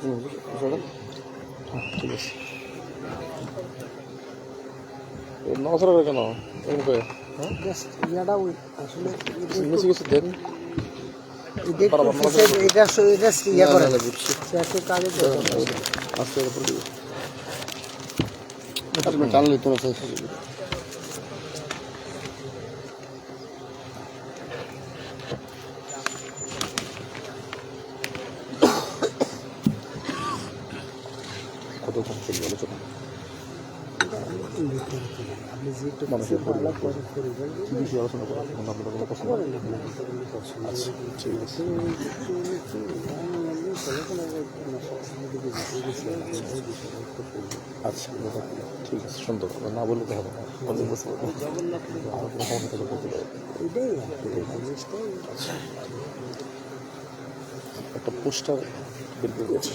ঠিক আছে। নড়াচড়া করে কেন? মিশে কিছু দেন। টানলে তোমার কতক্ষণ চলবে আলোচনা? মানুষের বেশি আলোচনা করা আপনাদের কোনো পছন্দ? আচ্ছা ঠিক আছে। আচ্ছা ঠিক আছে, সুন্দর। না বললে তো হবে না, বলতে বুঝতে পারবো। আর কোনো সমস্যা থাকলে বলতে পারবো। আচ্ছা, একটা পোস্টার বের করে দিয়েছে।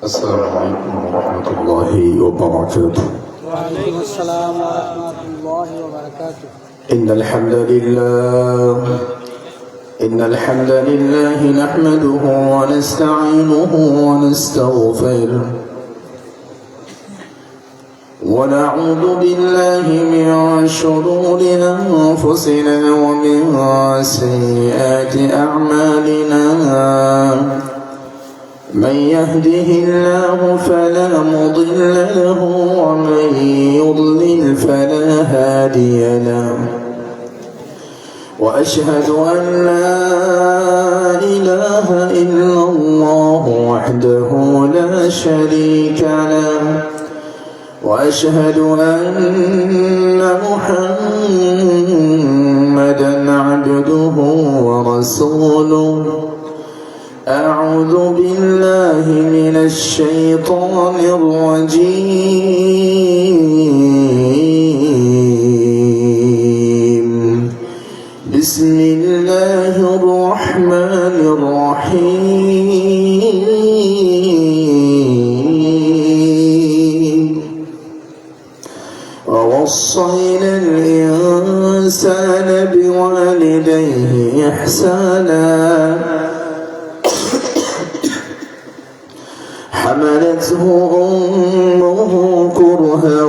السلام عليكم ورحمة الله وبركاته. وعليكم السلام ورحمة الله وبركاته. إن الحمد لله نحمده ونستعينه ونستغفره ونعوذ بالله من شرور أنفسنا ومن سيئات أعمالنا. من يهده الله فلا مضل له ومن يضلل فلا هادي له. وأشهد أن لا إله إلا الله وحده لا شريك له. وأشهد أن محمدا عبده ورسوله. أعوذ بالله من الشيطان الرجيم. بسم الله الرحمن الرحيم. ووصينا الإنسان بوالديه إحسانا. حملته أمه كرها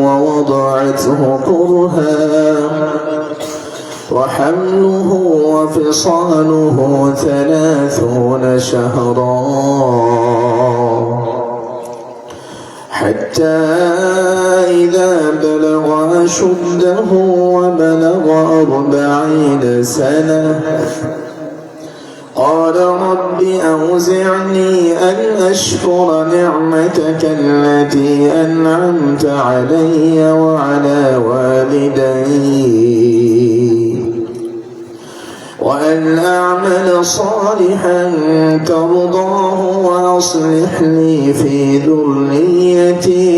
ووضعته كرها وحمله وفصاله 30 شهرا حتى إذا بلغ أشده وبلغ 40 سنة قال رب أوزعني أن أشكر نعمتك التي أنعمت علي وعلى والدي وأن أعمل صالحا ترضاه وأصلح لي في ذريتي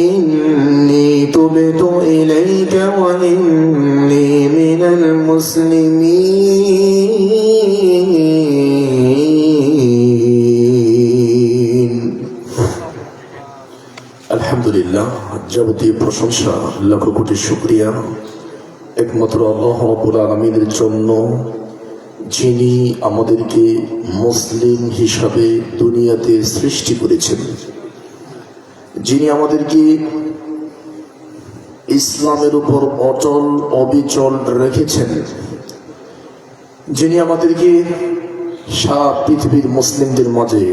إني تبت إليك وإني من المسلمين. আলহামদুলিল্লাহ, যাবতীয় প্রশংসা লক্ষ কোটি শুকরিয়া একমাত্র আল্লাহ রাব্বুল আলামিনের জন্য, যিনি আমাদেরকে মুসলিম হিসাবে দুনিয়াতে সৃষ্টি করেছেন, যিনি আমাদেরকে ইসলামের উপর অচল অবিচল রেখেছেন, যিনি আমাদেরকে সারা পৃথিবীর মুসলিমদের মাঝে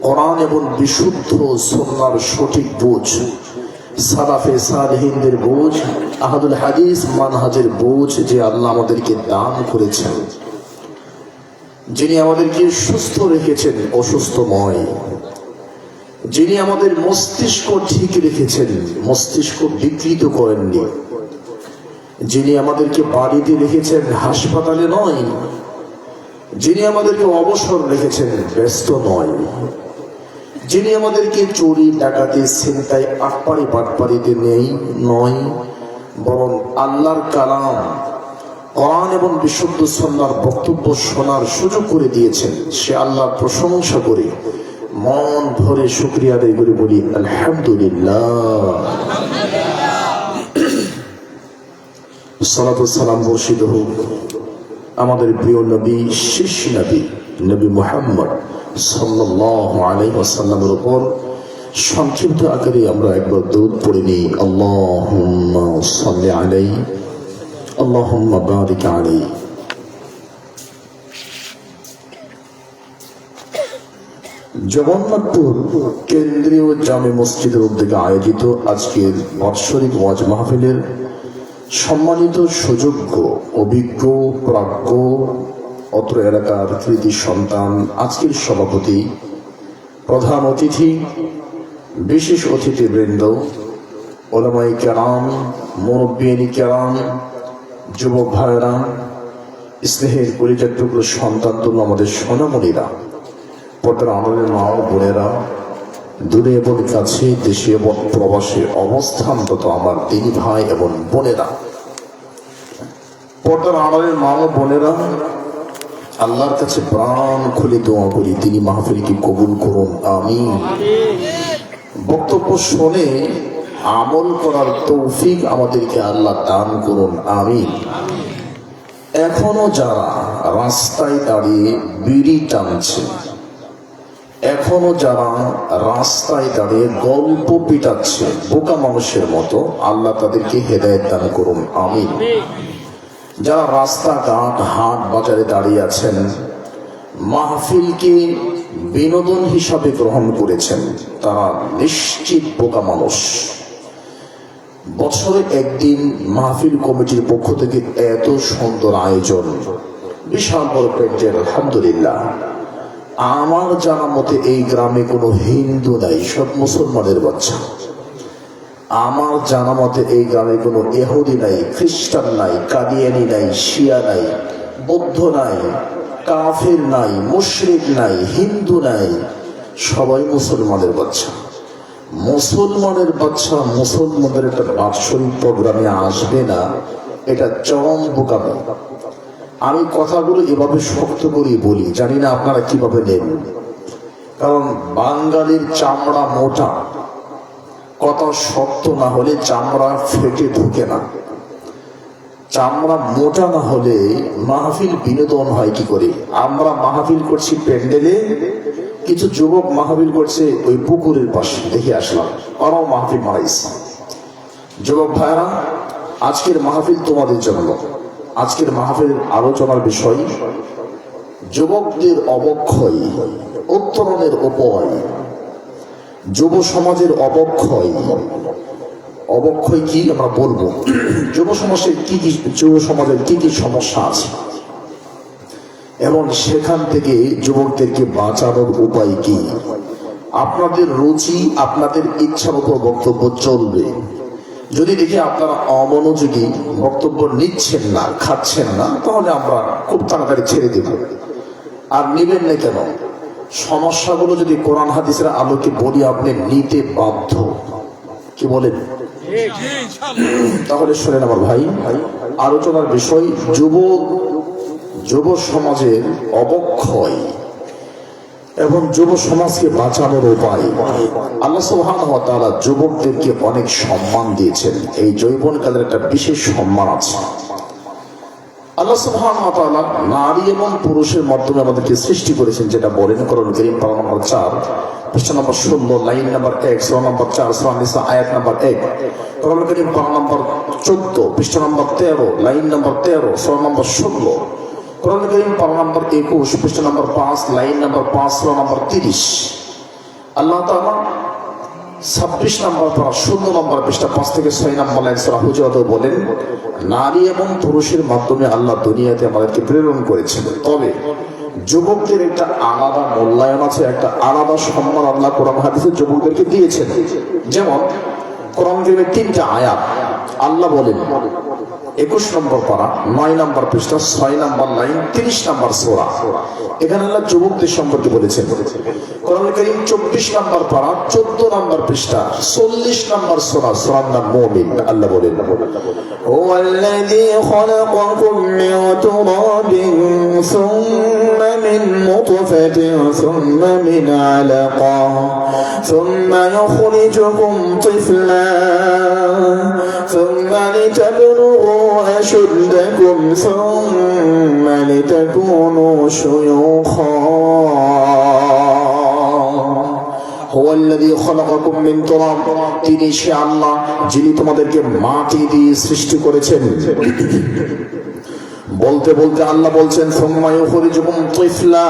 কোরআন এবং বিশুদ্ধ সুন্নাহর সঠিক বুঝ, সালাফে সালেহিনদের বুঝ, আহলুল হাদিস মানহাজের বুঝ যে আল্লাহ আমাদেরকে দান করেছেন, যিনি আমাদেরকে সুস্থ রেখেছেন অসুস্থময়, যিনি আমাদের মস্তিষ্ক ঠিক রেখেছেন, মস্তিষ্ক বিকৃত করেননি, যিনি আমাদেরকে বাড়িতে রেখেছেন হাসপাতালে নয়, যিনি আমাদেরকে অবসর রেখেছেন ব্যস্ত নয়, যিনি আমাদেরকে চুরি ডাকাতি ছিনতাই আটপাড়ি বাটপাড়িতে নেই নয়, বরং আল্লাহর কালাম কোরআন এবং বিশুদ্ধ সুন্নাহর বক্তব্য শোনার সুযোগ করে দিয়েছেন। সে আল্লাহর প্রশংসা করে মন ভরে শুকরিয়া আদায় করে বলি আলহামদুলিল্লাহ। সালাতু সালাম বর্ষিত হোক আমাদের প্রিয় নবী, শেষ নবী, নবী মুহাম্মদ সাল্লাল্লাহু আলাইহি ওয়াসাল্লামের উপর। সংক্ষিপ্ত আকারে আমরা একবার দরুদ পড়ে নিই। আল্লাহুম্মা সাল্লি আলাইহি, আল্লাহুম্মা বারিক আলাইহি। জগন্নাথপুর কেন্দ্রীয় জামে মসজিদের উদ্যোগে আয়োজিত আজকের বাৎসরিক ওয়াজ মাহফিলের সম্মানিত সুযোগ্য অভিজ্ঞ প্রাজ্ঞ অত্র এলাকার কৃতি সন্তান, আজকের সভাপতি, প্রধান অতিথি, বিশেষ অতিথিবৃন্দ, ওলামায়ে কেরাম, মুরব্বিয়ানে কেরাম, যুবক ভাইয়েরা, স্নেহের কলিজার টুকরো সন্তান তুল্য আমাদের সোনামণিরা, পর্দার আড়ালের মা ও বোনেরা, দূরে এবং কাছে, দেশে এবং প্রবাসে অবস্থানরত আমার দিনী ভাই এবং বোনেরা, পর্দার আড়ালের মা ও বোনেরা, আল্লাহর কাছে প্রাণ খুলে দোয়া করি তিনি মাহফিলকে কবুল করুন, আমিন। বক্তব্য শুনে আমল করার তৌফিক আমাদেরকে আল্লাহ দান করুন, আমিন। এখনো যারা রাস্তায় দাঁড়িয়ে বিড়ি টানছে, এখনো যারা রাস্তায় দাঁড়িয়ে গল্প পিটাচ্ছে বোকা মানুষের মতো, আল্লাহ তাদেরকে হেদায়েত দান করুন, আমিন। যারা রাস্তাঘাট হাট বাজারে দাঁড়িয়ে আছেন, মাহফিলকে বিনোদন হিসাবে গ্রহণ করেছেন, তারা নিশ্চিত বোকা মানুষ। বছরে একদিন মাহফিল কমিটির পক্ষ থেকে এত সুন্দর আয়োজন, বিশাল বড় প্যান্ডেল, আলহামদুলিল্লাহ। আমার জানা মতে এই গ্রামে কোনো হিন্দু নাই, সব মুসলমানের বাচ্চা। আমার জানা মতে এই গ্রামে কোনো ইহুদি নাই, খ্রিস্টান নাই, কাদিয়ানি নাই, শিয়া নাই, বৌদ্ধ নাই, কাফের নাই, মুশরিক নাই, হিন্দু নাই, সবাই মুসলমানের বাচ্চা। মুসলমানের বাচ্চা মুসলমানদের একটা বাৎসরিক প্রোগ্রামে আসবে না, এটা চরম বোকামি। আমি কথাগুলো এভাবে শক্ত করে বলি, জানি না আপনারা কিভাবে নেন, কারণ বাঙালির চামড়া মোটা, কথা শক্ত না হলে চামড়া ফেটে ঢুকে না। চামড়া মোটা না হলে মাহফিল বিনোদন হয় কি করে? আমরা মাহফিল করছি প্যান্ডেলে, কিছু যুবক মাহফিল করছে ওই পুকুরের পাশে, দেখে আসলাম, ওরাও মাহফিল মারাইছে। যুবক ভাইরা, আজকের মাহফিল তোমাদের জন্য। আজকের মাহফিলের আলোচনার বিষয় যুবকদের অবক্ষয়, উত্তরণের উপায়, যুব সমাজের অবক্ষয়। অবক্ষয় কি আমরা বলবো, যুব সমাজের কি কি, যুব সমাজের কি কি সমস্যা আছে এবং সেখান থেকে যুবকদেরকে বাঁচানোর উপায় কি। আপনাদের রুচি, আপনাদের ইচ্ছার উপর বক্তব্য চলবে। যদি দেখি আপনারা অমনোযোগী, বক্তব্য নিচ্ছেন না, খাচ্ছেন না, তাহলে আমরা খুব তাড়াতাড়ি ছেড়ে দেব। আর নিবেন না কেন? সমস্যাগুলো যদি কোরআন হাদিসের আলোকে বলি, আপনি নিতে বাধ্য। কি বলেন? তাহলে শোনেন আমার ভাই, আলোচনার বিষয় যুব সমাজের অবক্ষয় এবং যুব সমাজকে বাঁচানোর উপায়। আল্লাহ সুবহানাহু ওয়া তাআলা যুবকদেরকে অনেক সম্মান দিয়েছেন, এই যৌবনকালের একটা বিশেষ সম্মান আছে। আল্লাহ সুবহানাহু ওয়া তাআলা নারী এবং পুরুষের মাধ্যমে আমাদেরকে সৃষ্টি করেছেন, যেটা বলেন কোরআন কারীম পারা নম্বর 4 পৃষ্ঠা নম্বর 16 লাইন নম্বর 1, সূরা নম্বর 4 সূরা নিসা আয়াত নম্বর 1, কোরআন কারীম পারা নম্বর 14 পৃষ্ঠা নম্বর 13 লাইন নম্বর 13 সূরা নম্বর 16, কোরআন কারীম পারা নম্বর 21 পৃষ্ঠা নম্বর 5 লাইন নম্বর 5 সূরা নম্বর 30। আল্লাহ তাআলা 26 নম্বর পারা 16 নম্বর পৃষ্ঠা 5 থেকে 6 নম্বর লাইন সূরা হুজুরাতে বলেন, নারী এবং পুরুষের মাধ্যমে আল্লাহ দুনিয়াতে আমাদেরকে প্রেরণ করেছিল। তবে যুবকদের একটা আলাদা মূল্যায়ন আছে, একটা আলাদা সম্মান আল্লাহ কোরআন হাদিসে যুবকদেরকে দিয়েছেন। যেমন কোরআন কারীমের 3টা আয়াত আল্লাহ বলেন, 21 নম্বর পারা 9 নম্বর পৃষ্ঠা 6 নম্বর লাইন 30 নম্বর সূরা, এখানে আল্লাহ যুবকদের সম্পর্কে বলেছেন। কোরআন কারীম 24 নম্বর পারা 14 নম্বর পৃষ্ঠা 40 নম্বর সূরা, সূরার নাম মুমিন। আল্লাহ বলেন, হুয়াল্লাযী খালাকাকুম মিন তুরাবিন সুম্মা মিন মুতফাতিন সুম্মা মিন আলাকা সুম্মা ইখরিজুকুম তিফলান সুম্মা লিতাবলুগু আশুদ্দাকুম সুম্মা লিতাকুনু শুয়ুখা। তিনি সে আল্লাহ যিনি তোমাদেরকে মাটি দিয়ে সৃষ্টি করেছেন। বলতে বলতে আল্লাহ বলছেন সুম্মা ইখরিজুকুম তিফলা,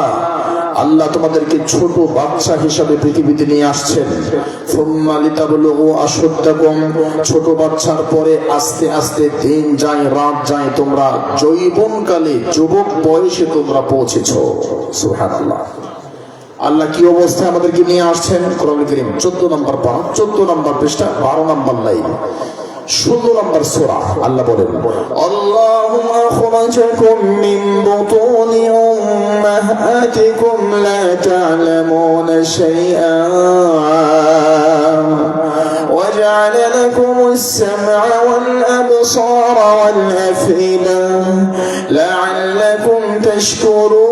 আল্লাহ তোমাদেরকে ছোট বাচ্চা হিসাবে পৃথিবীতে নিয়ে আসছেন। সুম্মা লিতাবলুগু আশুদ্দাকুম, ছোট বাচ্চার পরে আস্তে আস্তে দিন যায় রাত যায়, তোমরা যৌবনকালে যুবক বয়সে তোমরা পৌঁছেছো। সুবহানাল্লাহ। আল্লাহ কি অবস্থায় আমাদেরকে নিয়ে আসছেন? কোরআন কারীম 14 নম্বর পারা 14 নম্বর পৃষ্ঠা 12 নম্বর লাইন 16 নম্বর সূরা। আল্লাহ বলেন, আল্লাহু আখরাজাকুম মিন বুতুনি উম্মাহাতিকুম লা তা'লামুনা শাইআন ওয়া জা'আলা লাকুমুস সাম'a ওয়াল আবসারা ওয়াল আফ'িদা লা'আল্লাকুম তাশকুরুন।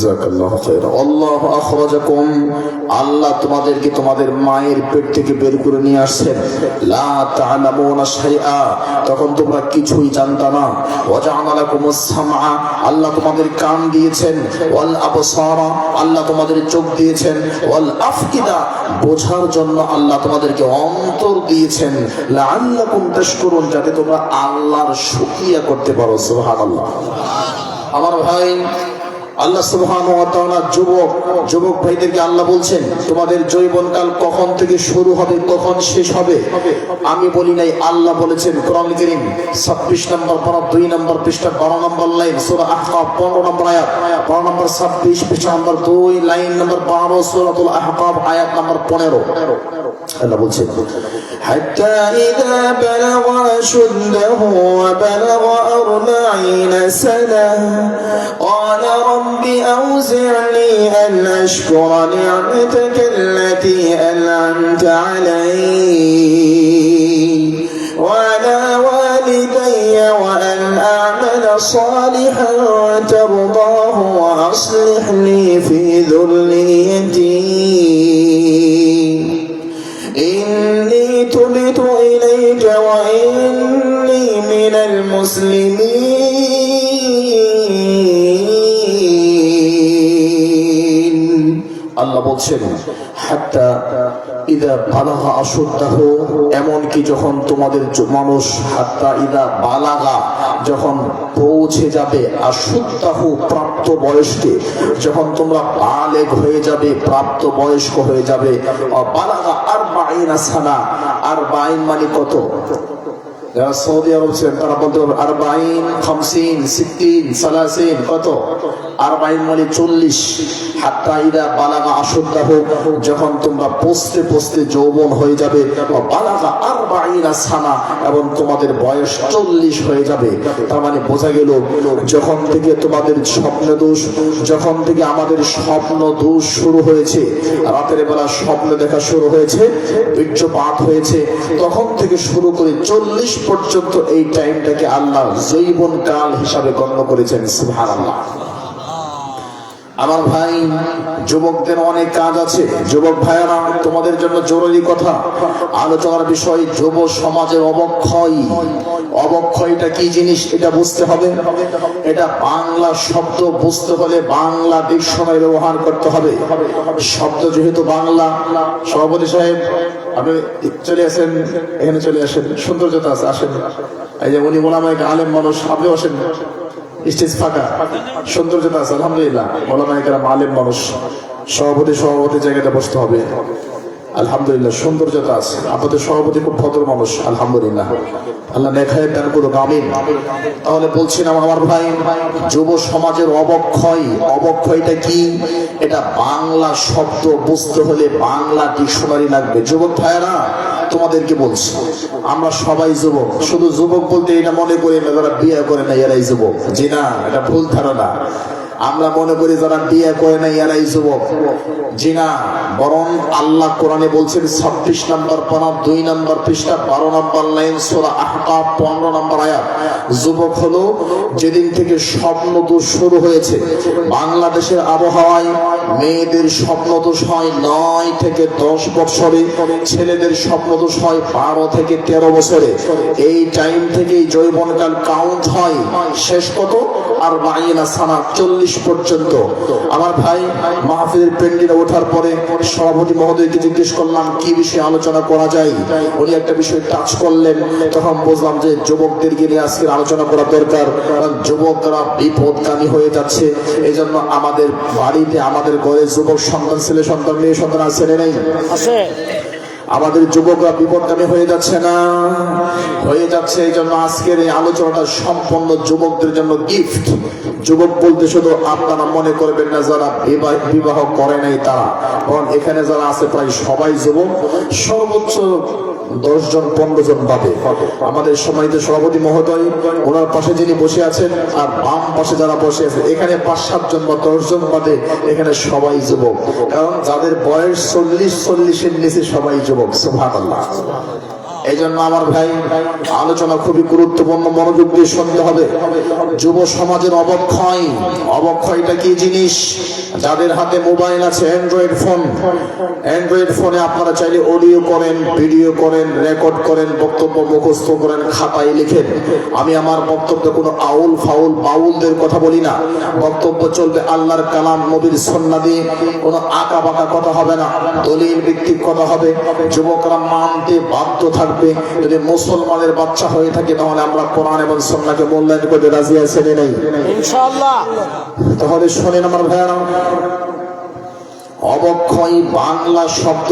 জাযাকাল্লাহু খায়রা। আল্লাহু আখরাজাকুম, আল্লাহ তোমাদেরকে তোমাদের মায়ের পেট থেকে বের করে নিয়ে আসছেন। লা তা'লামুনা শাইআ, তখন তোমরা কিছুই জানতা না। ওয়া জা'আলা লাকুমুস সামআ, আল্লাহ তোমাদের কান দিয়েছেন। ওয়াল আবসারা, আল্লাহ তোমাদের চোখ দিয়েছেন। ওয়াল আফইদা, বোঝার জন্য আল্লাহ তোমাদেরকে অন্তর দিয়েছেন। লাআল্লাকুম তাশকুরুন, যাতে তোমরা আল্লাহর শুকরিয়া করতে পারো। সুবহানাল্লাহ। আমার ভাই, আল্লাহ সুবহানাহু ওয়া তাআলা যুবক ভাইদেরকে আল্লাহ বলছেন তোমাদের যৌবনকাল কখন থেকে শুরু হবে কখন শেষ হবে আমি বলি নাই, আল্লাহ বলেছেন। কোরআন কারীম 26 নম্বর পারা 2 নম্বর পৃষ্ঠা 12 নম্বর লাইন সূরা আহকাফ 15 নম্বর আয়াত, 12 নম্বর 26 পৃষ্ঠা নম্বর 2 লাইন নম্বর 12 সূরাতুল আহকাফ আয়াত নম্বর 15। আল্লাহ বলছেন, হাত্তা ইযা বালাগা আশুদ্দাহু ওয়া বালাগা 40 সানা ক্বালা রাব্বি আউজি'নি আন আশকুরা নি'মাতাকা আল্লাতী আন'আমতা আলাইয়া ওয়া আলা ওয়ালিদাইয়া ওয়া আন আ'মালা সালিহান তারদাহু ওয়া আসলিহ লি ফি যুররিয়্যতি إني تبت إليك وإني من المسلمين। আল্লাহ বলছেন হাত্তা ইদা বালাগা আশুদ্দাহু, এমনকি যখন তোমাদের মানুষ হাত্তা ইদা বালাগা, যখন পৌঁছে যাবে আশুদ্দাহু প্রাপ্ত বয়স্কে, যখন তোমরা বালেগ হয়ে যাবে প্রাপ্ত বয়স্ক হয়ে যাবে। বালাগা 40 সানা, 40 মানে কত? যারা সৌদি আরব ছিলেন তারা বলতে পারবে 40, 50, 60, 30 কত? 40 মানে 40। হাত্তা ইদা বালাগা আশুদ্দাহু, যখন তোমরা পোস্তে পোস্তে যৌবন হয়ে যাবে। বালাগা 40 সানা, এবং তোমাদের বয়স 40 হয়ে যাবে। তার মানে বোঝা গেল যখন থেকে তোমাদের স্বপ্ন দোষ, যখন থেকে আমাদের স্বপ্ন দোষ শুরু হয়েছে, রাতের বেলা স্বপ্ন দেখা শুরু হয়েছে, বীর্যপাত হয়েছে, তখন থেকে শুরু করে 40 পর্যন্ত এই টাইমটাকে আল্লাহ যৌবন কাল হিসাবে গণ্য করেছেন। সুবহানাল্লাহ। আমার ভাই, যুবকদের অনেক কাজ আছে। যুবক ভাইয়েরা, তোমাদের জন্য জরুরি কথা আলোচনার বিষয় যুব সমাজের অবক্ষয়। অবক্ষয়টা কি জিনিস এটা বুঝতে হবে। এটা বাংলা শব্দ, বুঝতে হলে বাংলা ডিকশনারি ব্যবহার করতে হবে। শব্দ যেহেতু বাংলা। সভাপতি সাহেব আপনি চলে আসেন, এখানে চলে আসেন, সৌন্দর্যতা আছে, আসেন। এই যে উনি ওলামায়ে আলেম মানুষ, আপনি আসেন, স্টেজ ফাঁকা, সৌন্দর্যতা আছে আলহামদুলিল্লাহ। ওলামায়ে কেরাম আলেম মানুষ, সভাপতি জায়গাতে বসতে হবে। আলহামদুলিল্লাহ, সৌন্দর্যতা আছে। আপনাদের সভাপতি খুব ভদ্র মানুষ, আলহামদুলিল্লাহ, আল্লাহ নেখায়ের দান করুক, আমিন। তাহলে বলছিলাম আমার ভাই, যুব সমাজের অবক্ষয়টা কি? এটা বাংলা শব্দ বুঝতে হলে বাংলা ডিকশনারি লাগবে। যুবক ভাইয়েরা, তোমাদেরকে বলছি, আমরা সবাই যুবক। শুধু যুবক বলতে এটা মনে করি না যারা বিয়ে করে না এরাই যুবক, জি না, এটা ভুল ধারণা। আমরা মনে করি যারা বিয়ে করে না এরাই যুবক, জি না, বরং আল্লাহ কোরআনে বলছেন 26 নম্বর পারা 2 নম্বর পৃষ্ঠা 12 নম্বর লাইন সূরা আহকাফ 15 নম্বর আয়াত, যুবক হলো যেদিন থেকে স্বপ্নদোষ শুরু হয়েছে। বাংলাদেশের আবহাওয়ায় মেয়েদের স্বপ্নদোষ হয় 9 থেকে 10 বছরে, ছেলেদের স্বপ্নদোষ হয় 12 থেকে 13 বছরে। এই টাইম থেকেই যৌবনকাল কাউন্ট হয়। শেষ কত? আর 42 সানা, 40 পর্যন্ত। আমার ভাই, মাহফিলের প্যান্ডেলে ওঠার পরে সভাপতি মহোদয়কে জিজ্ঞেস করলাম কি বিষয়ে আলোচনা করা যায়। উনি একটা বিষয় টাচ করলেন, তখন বুঝলাম যে যুবকদেরকে নিয়ে আজকের আলোচনা করা দরকার, কারণ যুবকরা বিপদগামী হয়ে যাচ্ছে। এই জন্য আমাদের বাড়িতে, আমাদের ঘরে যুবক সন্তান, ছেলে সন্তান, মেয়ে সন্তান আছে না নেই? আছে। আমাদের যুবকরা বিপদগামী হয়ে যাচ্ছে না? হয়ে যাচ্ছে। এই জন্য আজকের এই আলোচনাটা সম্পূর্ণ যুবকদের জন্য গিফট। যুবক বলতে শুধু আপনারা মনে করবেন না যারা বিবাহ করে নাই তারা, কারণ এখানে যারা আছে প্রায় সবাই যুবক, সর্বোচ্চ 10 জন 15 জন পাবে। আমাদের সম্মানিত সভাপতি মহোদয়, ওনার পাশে যিনি বসে আছেন আর বাম পাশে যারা বসে আছে, এখানে 5-7 জন বা 10 জন বাদে এখানে সবাই যুবক, কারণ যাদের বয়স 40-40-এর নিচে সবাই যুবক। সুবহানাল্লাহ। এই জন্য আমার ভাই, আলোচনা খুবই গুরুত্বপূর্ণ, মনোযোগ দিয়ে শুনতে হবে। যুব সমাজের অবক্ষয়টা কি জিনিস? যাদের হাতে মোবাইল আছে, অ্যান্ড্রয়েড ফোনে আপনারা চাইলে অডিও করেন, ভিডিও করেন, রেকর্ড করেন, বক্তব্য মুখস্থ করেন, খাতায় লিখেন। আমি আমার বক্তব্যে কোনো আউল ফাউল বাউলদের কথা বলি না। বক্তব্য চলবে আল্লাহর কালাম, নবীর সুন্নাহ দিয়ে, কোনো আঁকা বাঁকা কথা হবে না, দলিল ভিত্তিক কথা হবে। যুবকরা মানতে বাধ্য থাকবে। যদি মুসলমানের বাচ্চা হয়ে থাকে তাহলে আমরা কোরআন এবং সুন্নাহকে মূল্যায়ন করতে রাজি আছি না নেই? ইনশাআল্লাহ। তাহলে শোনেন আমার ভাইরা, অবক্ষয় বাংলা শব্দ,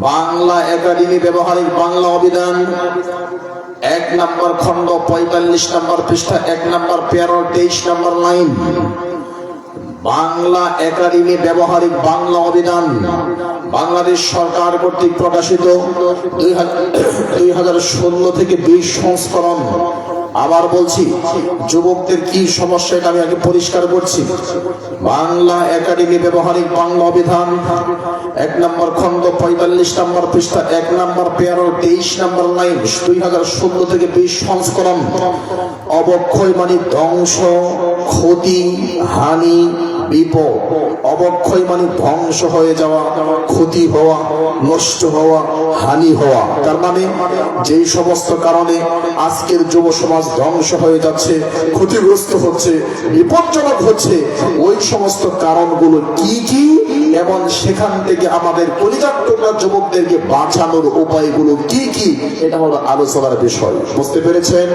বাংলা একাডেমি ব্যবহারিক বাংলা অভিধান 1 নম্বর খণ্ড 45 নম্বর পৃষ্ঠা 1 নম্বর প্যারা 23 নম্বর লাইন। বাংলা একাডেমি ব্যবহারিক বাংলা অভিধান বাংলাদেশ সরকার কর্তৃক প্রকাশিত 2016 থেকে 20 সংস্করণ। আবার বলছি, যুবকদের কি সমস্যা এটা আমি আগে পরিষ্কার করছি। বাংলা একাডেমি ব্যবহারিক বাংলা অভিধান 1 নম্বর খণ্ড 45 নম্বর পৃষ্ঠা 1 নম্বর প্যারা 23 নম্বর লাইন, 2016 থেকে 20 সংস্করণ। অবক্ষয় মানে ধ্বংস, ক্ষতি, হানি, বিপদ। অবক্ষয় মানে ধ্বংস হয়ে যাওয়া, ক্ষতি হওয়া, নষ্ট হওয়া, হানি হওয়া। তার মানে যেই সমস্ত কারণে আজকের যুব সমাজ ধ্বংস হয়ে যাচ্ছে, ক্ষতিগ্রস্ত হচ্ছে, বিপজ্জনক হচ্ছে, ওই সমস্ত কারণগুলো কি কি এবং সেখান থেকে আমাদের কলিজার টুকরা যুবকদেরকে বাঁচানোর উপায়গুলো কি কি, এটা হলো আলোচনার বিষয়। বুঝতে পেরেছেন?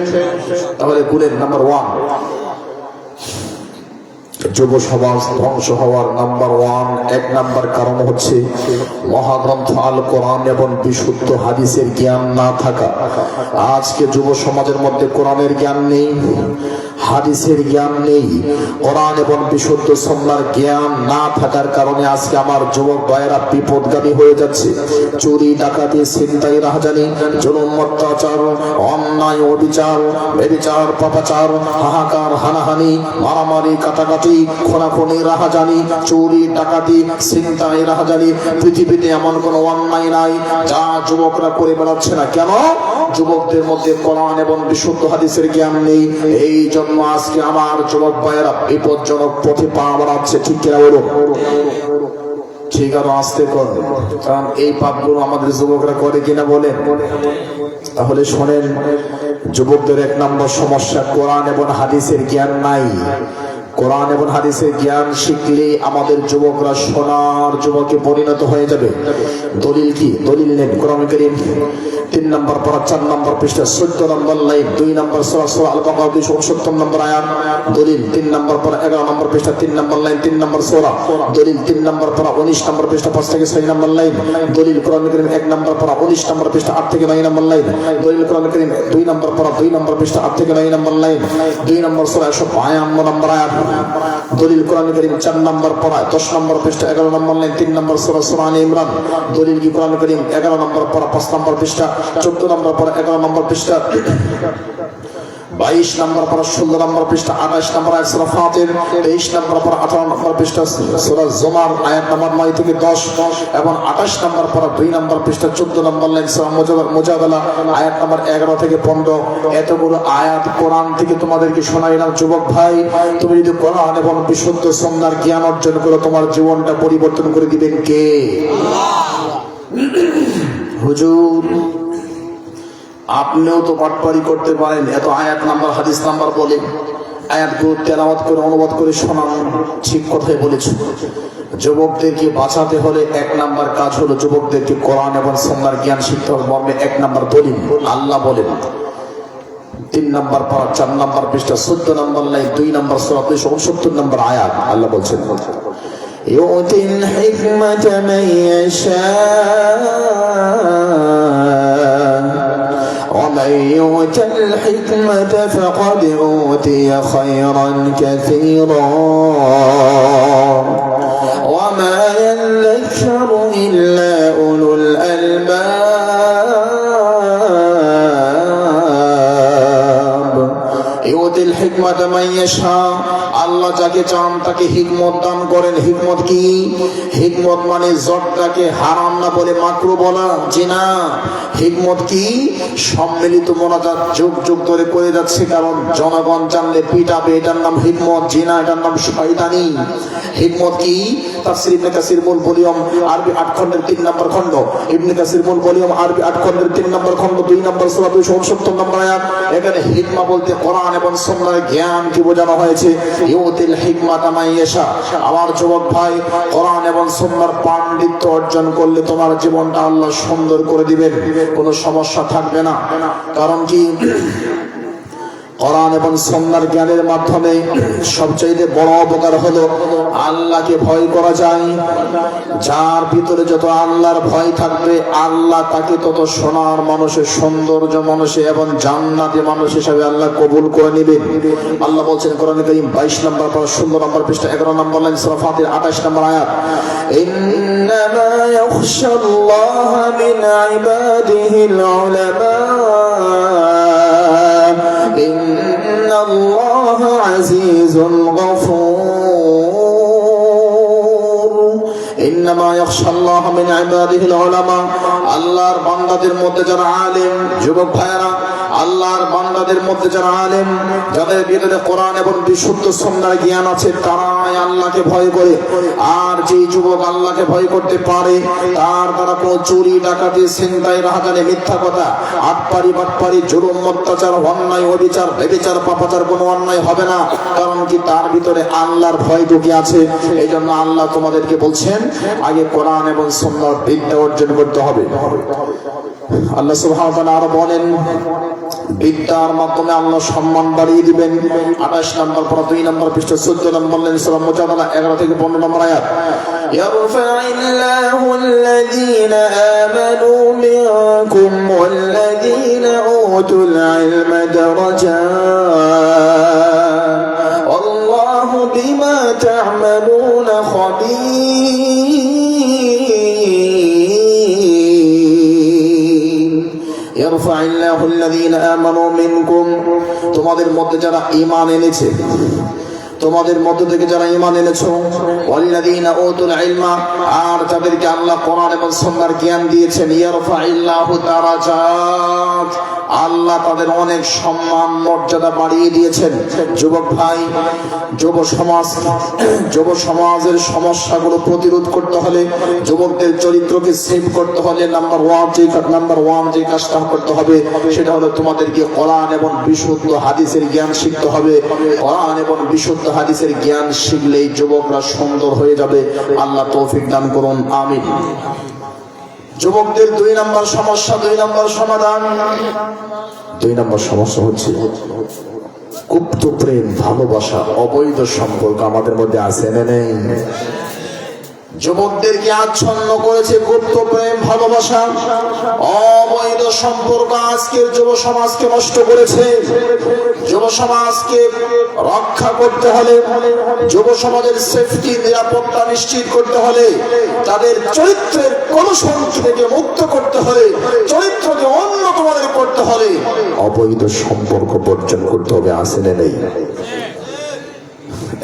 তাহলে গুণের নাম্বার 1, যুব সমাজ ধ্বংস হওয়ার নাম্বার 1 নম্বর কারণ হচ্ছে মহাগ্রন্থ আল কোরআন এবং বিশুদ্ধ হাদিসের জ্ঞান না থাকা। আজকে যুব সমাজের মধ্যে কোরআনের জ্ঞান নেই, হাদিসের জ্ঞান নেই, কোরআন এবং বিশুদ্ধ সুন্নাহর জ্ঞান না থাকার কারণে আজকে আমার যুবক ভাইয়েরা বিপদগামী হয়ে যাচ্ছে। চুরি, ডাকাতি, ছিনতাই, রাহাজানি, জুলুম, অত্যাচার, অন্যায়, অবিচার, ব্যভিচার, পাপাচার, হাহাকার, হানাহানি, মারামারি, কাটাকাটি, খুনাখুনি, রাহাজানি, চুরি, ডাকাতি, ছিনতাই, রাহাজানি। পৃথিবীতে এমন কোনো অন্যায় নাই যা যুবকরা করে বেড়াচ্ছে না। কেন? যুবকদের মধ্যে কোরআন এবং বিশুদ্ধ হাদিসের জ্ঞান নেই। এই জন্য আজকে আমার যুবক ভাইয়েরা বিপজ্জনক পথে পা বাড়াচ্ছে। ঠিক কিনা বলো? ঠিক, আরো আসতে কর, কারণ এই পাপগুলো আমাদের যুবকরা করে কিনা বলেন। তাহলে শোনেন, যুবকদের 1 নম্বর সমস্যা কোরআন এবং হাদিসের জ্ঞান নাই। কোরআন এবং হাদিসের জ্ঞান শিখলে আমাদের যুবকরা সোনার যুবকে পরিণত হয়ে যাবে। দলিল কি? দলিল নেন কোরআন কারীম 3 নম্বর পারা 4 নম্বর পৃষ্ঠা 14 নম্বর লাইন 2 নম্বর সূরা সূরা আল বাকারা 269 নম্বর আয়াত। দলিল 3 নম্বর পারা 11 নম্বর পৃষ্ঠা 3 নম্বর লাইন 3 নম্বর সূরা। দলিল 3 নম্বর পারা 19 নম্বর পৃষ্ঠা 5 থেকে 6 নম্বর লাইন। দলিল কোরআন কারীম 1 নম্বর পারা 19 নম্বর পৃষ্ঠা 8 থেকে 9 নম্বর লাইন। দলিল কোরআন কারীম 2 নম্বর পারা 2 নম্বর পৃষ্ঠা 8 থেকে 9 নম্বর লাইন। 2 নম্বর সূরা 152 নম্বর আয়াত। দলিল কোরআন কারীম 4 নম্বর পারা 10 নম্বর পৃষ্ঠা 11 নম্বর লাইন 3 নম্বর সূরা সূরা আলে ইমরান। দলিল কি? কোরআন কারীম 11 নম্বর পারা 5 নম্বর পৃষ্ঠা 14 নম্বর পারা 11 নম্বর পৃষ্ঠা 22 নম্বর পারা 16 নম্বর পৃষ্ঠা 28 নম্বর আয়াত সূরা ফাতির। 23 নম্বর পারা 18 নম্বর পৃষ্ঠা সূরা জুমার আয়াত নম্বর 9 থেকে 10 এবং 28 নম্বর পারা 2 নম্বর পৃষ্ঠা 14 নম্বর লাইন সূরা মুজাদালা আয়াত নম্বর 11 থেকে 15। এতগুলো আয়াত কোরআন থেকে তোমাদেরকে শোনাইলাম। যুবক ভাই, তুমি যদি কোরআন এবং বিশুদ্ধ সুন্নাহর জ্ঞান অর্জন করো, তোমার জীবনটা পরিবর্তন করে দিবেন কে? হুজুর, আপনিও তো পাটপাড়ি করতে পারেন, এত আয়াত নাম্বার হাদিস নাম্বার বলে আয়াতগুলো তেলাওয়াত করে অনুবাদ করে শোনান। ঠিক কথাই বলেছো। যুবকদেরকে বাঁচাতে হলে 1 নাম্বার কাজ হলো যুবকদেরকে কোরআন এবং সুন্নাহর জ্ঞান শিখতে হবে। মর্মে 1 নাম্বার দলিল আল্লাহ বলেন 3 নাম্বার পারা 4 নাম্বার পৃষ্ঠা 14 নাম্বার লাইন 2 নাম্বার সূরা 269 নাম্বার আয়াত। আল্লাহ বলছেন يؤتي الحكمة من يشاء ومن يؤت الحكمة فقد أوتي خيرا كثيرا وما يذكر إلا أولو الألباب يؤتي الحكمة من يشاء আল্লাহ যাকে চান তাকে হিকমত দান করেন। হিকমত কি? হিকমত মানে জটটাকে হারাম না বলে মাকরু বলা, জিনা। হিকমত কি? সম্মিলিত মোনাজাত যুগ যুগ ধরে করে যাচ্ছে, কারণ জনগণ জানলে পিটাবে। এটার নাম হিকমত। জিনা এটার নাম শয়তানি। হিকমত কি? তাফসীর ইবনে কাসির মূল ভলিউম আরবি 8 খণ্ডের 3 নম্বর খণ্ড। ইবনে কাসির মূল ভলিউম আরবি 8 খণ্ডের 3 নম্বর খণ্ড 2 নম্বর সূরা 269 নম্বর আয়াত। এখানে হিকমা বলতে কোরআন এবং সুন্নাহর জ্ঞান কি বোঝানো হয়েছে? ইউতিল হিকমাতা মান ইয়াশা। আমার যুবক ভাই, কোরআন এবং সুন্নাহর পাণ্ডিত্য অর্জন করলে তোমার জীবনটা আল্লাহ সুন্দর করে দিবেন, কোনো সমস্যা থাকবে না। কারণ কি? কোরআন এবং সুন্নাহর জ্ঞানের মাধ্যমে সবচেয়ে বড় উপকার হলো আল্লাহকে ভয় করা যায়। যার ভিতরে যত আল্লাহর ভয় থাকবে, আল্লাহ তাকে তত সোনার মানুষের সৌন্দর্য মানুষে এবং জান্নাতি মানুষ হিসেবে আল্লাহ কবুল করে নেবেন। আল্লাহ বলছেন কোরআন কারীম 22 নম্বর পারা 16 নম্বর পৃষ্ঠা 11 নম্বর লাইন সূরা ফাতির 28 নম্বর আয়াত। ইন্নামা ইয়াখশাল্লাহ মিন ইবাদিহিল উলামা ইন্নাল্লাহ আজিজুল গফুর। ইন্নামা ইয়াখশাল্লাহ মিন ইবাদিহিল উলামা। আল্লাহর বান্দাদের মধ্যে যারা আলেম, যুবক ভাইরা, আল্লাহর বান্দাদের মধ্যে যারা আলেম, যাদের ভিতরে কোরআন এবং বিশুদ্ধ সুন্নাহর জ্ঞান আছে, তারাই আল্লাহকে ভয় করে। আর যে যুবক আল্লাহকে ভয় করতে পারে, তার দ্বারা কোনো চুরি, ডাকাতি, ছিনতাই, রাহাজানি, মিথ্যা কথা, আটপারি, বাটপারি, জুলুম, অত্যাচার, অন্যায়, অবিচার, ব্যভিচার, পাপাচার কোনো অন্যায় হবে না। কারণ কি? তার ভিতরে আল্লাহর ভয় ঢুকে আছে। এই জন্য আল্লাহ তোমাদেরকে বলছেন আগে কোরআন এবং সুন্নাহর বিদ্যা অর্জন করতে হবে। আল্লাহ সুবহানাহু ওয়া তাআলা আরো বলেন, বিদ্যার মাধ্যমে আল্লাহ সম্মান বাড়িয়ে দিবেন। 28 নম্বর পর 2 নম্বর পৃষ্ঠা 14 নম্বর লাইন সূরা মুজাদালা 11 থেকে 15 নম্বর আয়াত। ইয়ারফা'িল্লাহু আল্লাযীনা আমানু মিনকুম ওয়াল্লাযীনা উতুল ইলমা দারাজাত আল্লাহু বিমা তা'মালুনা খাবীর। ইয়ারফা'িল্লাহু আল্লাযীনা আমানু মিনকুম, তোমাদের মধ্যে যারা ঈমান এনেছে, তোমাদের মধ্য থেকে যারা ঈমান এনেছো, ওয়াল্লাযীনা উতুল ইলমা, আর যাদেরকে আল্লাহ কোরআন এবং সুন্নাহর জ্ঞান দিয়েছেন, ইয়ারফা'িল্লাহু দারাজাত, আল্লাহ তাদের অনেক সম্মান মর্যাদা বাড়িয়ে দিয়েছেন। যুবক ভাই, যুব সমাজের সমস্যাগুলো প্রতিরোধ করতে হলে, যুবকদের চরিত্রকে সেভ করতে হলে নাম্বার ওয়ান যে কাজটা করতে হবে সেটা হলো তোমাদেরকে কোরআন এবং বিশুদ্ধ হাদিসের জ্ঞান শিখতে হবে। কোরআন এবং বিশুদ্ধ হাদিসের জ্ঞান শিখলেই যুবকরা সুন্দর হয়ে যাবে। আল্লাহ তৌফিক দান করুন, আমিন। যুবকদের 2 নম্বর সমস্যা, 2 নম্বর সমাধান। 2 নম্বর সমস্যা হচ্ছে গুপ্ত প্রেম, ভালোবাসা, অবৈধ সম্পর্ক আমাদের মধ্যে আছে না নেই? যুবকদেরকে আচ্ছন্ন করেছে গুপ্ত প্রেম, ভালোবাসা, অবৈধ সম্পর্ক আজকের যুব সমাজকে নষ্ট করেছে। যুব সমাজকে রক্ষা করতে হলে, যুব সমাজের সেফটি, নিরাপত্তা নিশ্চিত করতে হলে, তাদের চরিত্রের কলুষণ থেকে মুক্ত করতে হলে, চরিত্রকে উন্নত করতে হলে অবৈধ সম্পর্ক বর্জন করতে হবে। আছে না নেই?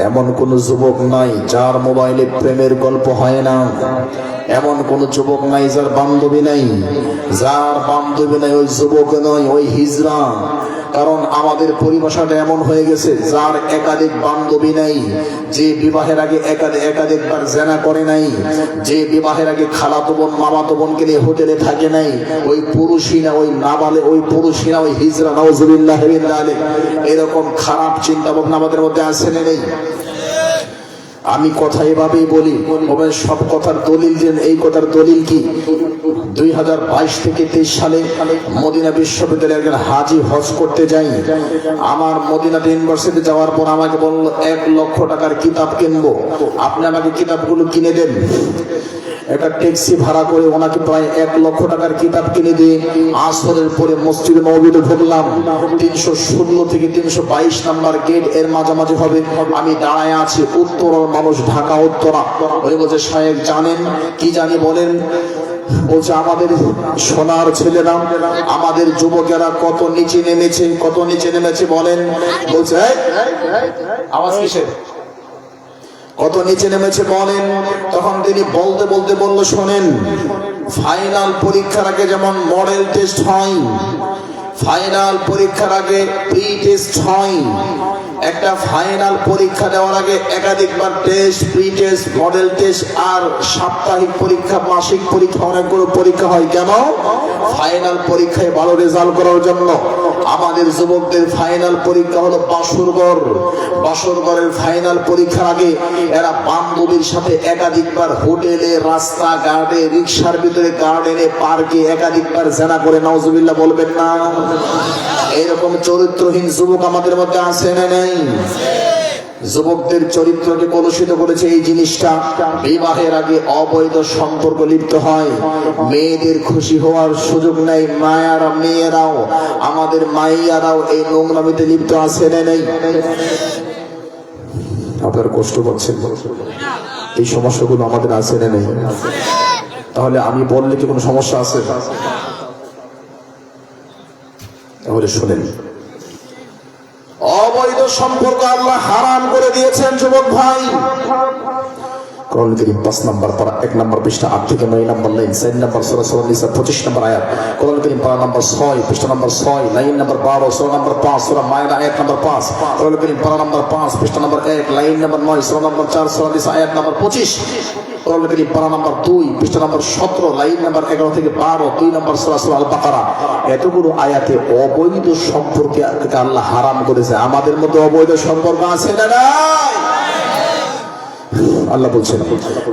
এমন কোন যুবক নাই যার মোবাইলে প্রেমের গল্প হয় না। এমন কোন যুবক নাই যার বান্ধবী নাই। যার বান্ধবী নাই ওই যুবক নয়, ওই হিজড়া। কারণ আমাদের পরিভাষাটা এমন হয়ে গেছে, যার একাধিক বান্ধবী নাই, যে বিবাহের আগে একাধিকবার জেনা করে নাই, যে বিবাহের আগে খালাতো বোন মামাতো বোনকে নিয়ে হোটেলে থাকে নাই, ওই পুরুষই না, ওই নাবালে, ওই পুরুষই না, ওই হিজড়া। নাউজুবিল্লাহ মিন যালিক। এরকম খারাপ চিন্তা ভাবনা আমাদের মধ্যে আছে না নেই? আমি কথা এভাবেই বলি, সব কথার দলিল যে এই কথার দলিল কি? 2022 থেকে 23 সালে মদিনা বিশ্ববিদ্যালয়ে একজন হাজি হজ করতে যাই। আমার মদিনা ইউনিভার্সিটি যাওয়ার পর আমাকে বলল 1 লক্ষ টাকার কিতাব কিনবো, আপনি আমাকে কিতাবগুলো কিনে দেন। একটা ট্যাক্সি ভাড়া করে ওনাকে প্রায় 1 লক্ষ টাকার কিতাব কিনে দিয়ে আসরের পরে মসজিদে নববীতে ঢুকলাম। 316 থেকে 322 নাম্বার গেট এর মাঝামাঝি হবে। আমি দাঁড়ায় আছি, উত্তরার মানুষ, ঢাকা উত্তরা। ওই বলছে, সাহেব জানেন কি জানি বলেন? বলছে, আমাদের সোনার ছেলেরা, আমাদের যুবকেরা কত নিচে নেমেছে বলেন। বলছে, আওয়াজ কিসের? কত নিচে নেমেছে বলেন। তখন তিনি বলতে বলল, শোনেন, ফাইনাল পরীক্ষার আগে যেমন মডেল টেস্ট হয়, ফাইনাল পরীক্ষার আগে প্রি টেস্ট হয়। একটা ফাইনাল পরীক্ষা দেওয়ার আগে একাধিকবার test, pre test, model test আর সাপ্তাহিক পরীক্ষা, মাসিক পরীক্ষা, অনেকগুলো পরীক্ষা হয়। কেন? ফাইনাল পরীক্ষায় ভালো রেজাল্ট করার জন্য। আমাদের যুবকদের ফাইনাল পরীক্ষা হলো বাসরঘর। বাসরঘরের ফাইনাল পরীক্ষার আগে এরা বান্ধবীর সাথে একাধিকবার হোটেলে, রাস্তাঘাটে, রিক্সার ভিতরে, গার্ডেনে, পার্কে একাধিকবার জেনা করে। নাউজুবিল্লাহ বলবেন না? এইরকম চরিত্রহীন যুবক আমাদের মধ্যে আছে না নেই? যুবকদের চরিত্রকে কলুষিত করেছে এই জিনিসটা। বিবাহের আগে অবৈধ সম্পর্ক লিপ্ত হয়, মেয়েদের খুশি হওয়ার সুযোগ নেই। মেয়েরাও, আমাদের মাইয়ারাও এই নোংরামিতে লিপ্ত আছে না নেই? আপনারা কষ্ট পাচ্ছেন? এই সমস্যাগুলো আমাদের আছে না নেই? তাহলে আমি বললে কি কোনো সমস্যা আছে? তাহলে শুনেন, অবৈধ সম্পর্ক আল্লাহ হারাম করে দিয়েছেন যুবক ভাই। কোরআন কারীম 5 নম্বর পারা 1 নম্বর পৃষ্ঠা 8 থেকে 9 নম্বর লাইন, 4 নম্বর সূরা সূরা নিসা 25 নম্বর আয়াত। কোরআন কারীম পারা নম্বর 6 পৃষ্ঠা নম্বর 6, লাইন নম্বর 12, সূরা নম্বর 5, সূরা মায়দা আয়াত নম্বর 5। কোরআন কারীম পারা নম্বর 5 পৃষ্ঠা নম্বর 1, লাইন নম্বর 9, সূরা নম্বর 4, সূরা নিসা আয়াত নম্বর 25। কোরআন কারীম পারা নম্বর 2 পৃষ্ঠা নম্বর 17, লাইন নম্বর 11 থেকে 12, 2 নম্বর সূরা সূরা আল বাকারা। এতগুলো আয়াতে অবৈধ সম্পর্কে আল্লাহ হারাম করেছে। আমাদের মধ্যে অবৈধ সম্পর্ক আছে না নাই? আল্লাহ বলছেন,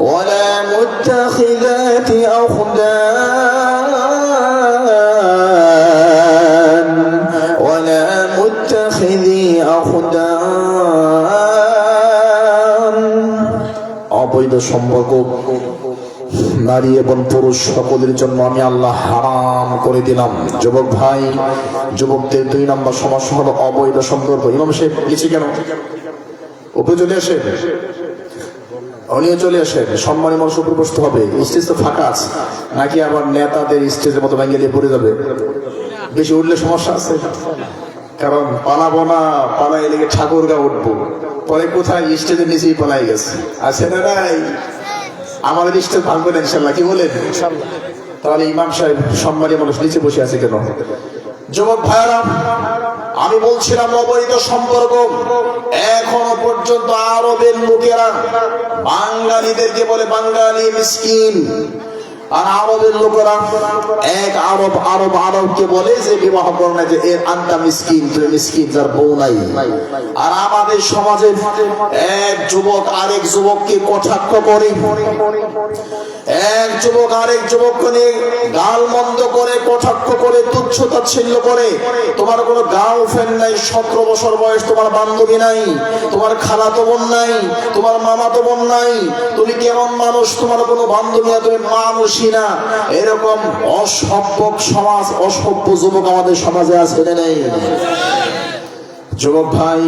ওয়ালা মুত্তাখিযাতি আখদান, ওয়ালা মুত্তাখিযি আখদান। অবৈধ সম্পর্ক নারী এবং পুরুষ সকলের জন্য আমি আল্লাহ হারাম করে দিলাম। যুবক ভাই, যুবকদের 2 নম্বর সমস্যা হলো অবৈধ সম্পর্ক। ইমাম সাহেব লিখছি কেন? উপরে চলে আসে, উনিও চলে আসেন। সম্মানী মানুষ উপরে বসতে হবে। স্টেজ তো ফাঁকা আছে, নাকি আবার নেতাদের স্টেজের মতো ভেঙে দিয়ে পড়ে যাবে? বেশি উঠলে সমস্যা আছে। কারণ পালাবো না, পালাই লেগে ঠাকুরগাঁও উঠবো, পরে কোথায় স্টেজের নিচেই পালাই গেছে। আছে না নাই? আমাদের স্টেজ ভাঙবে না ইনশাল্লাহ, কি বলেন? তাহলে ইমাম সাহেব সম্মানী মানুষ নিচে বসে আছে কেন? যুবক ভাইরা, আমি বলছিলাম অবৈধ সম্পর্ক। এখনো পর্যন্ত আরবের লোকেরা বাঙালিদেরকে বলে বাঙালি মিসকিন, আর আরবের লোকেরা এক আরবকে বলে যে বিবাহ করে না, যে এর আন্তা মিসকিন, তুমি মিসকিন, যার বউ নাই। আর আমাদের সমাজে এক যুবক আরেক যুবককে কটাক্ষ করে, এক যুবক আরেক যুবককে নিয়ে গাল মন্দ করে, কটাক্ষ করে, তুচ্ছ তাচ্ছিল্য করে। তোমার কোনো গার্লফ্রেন্ড নাই, 17 বছর বয়স, তোমার বান্ধবী নাই, তোমার খালাতো বোন নাই, তোমার মামাতো বোন নাই, তুমি কেমন মানুষ, তোমার কোনো বান্ধবী না, তুমি মানুষ না। এরকম অসভ্য সমাজ, অসভ্য যুবক আমাদের সমাজে আছে না নেই? যুবক ভাই,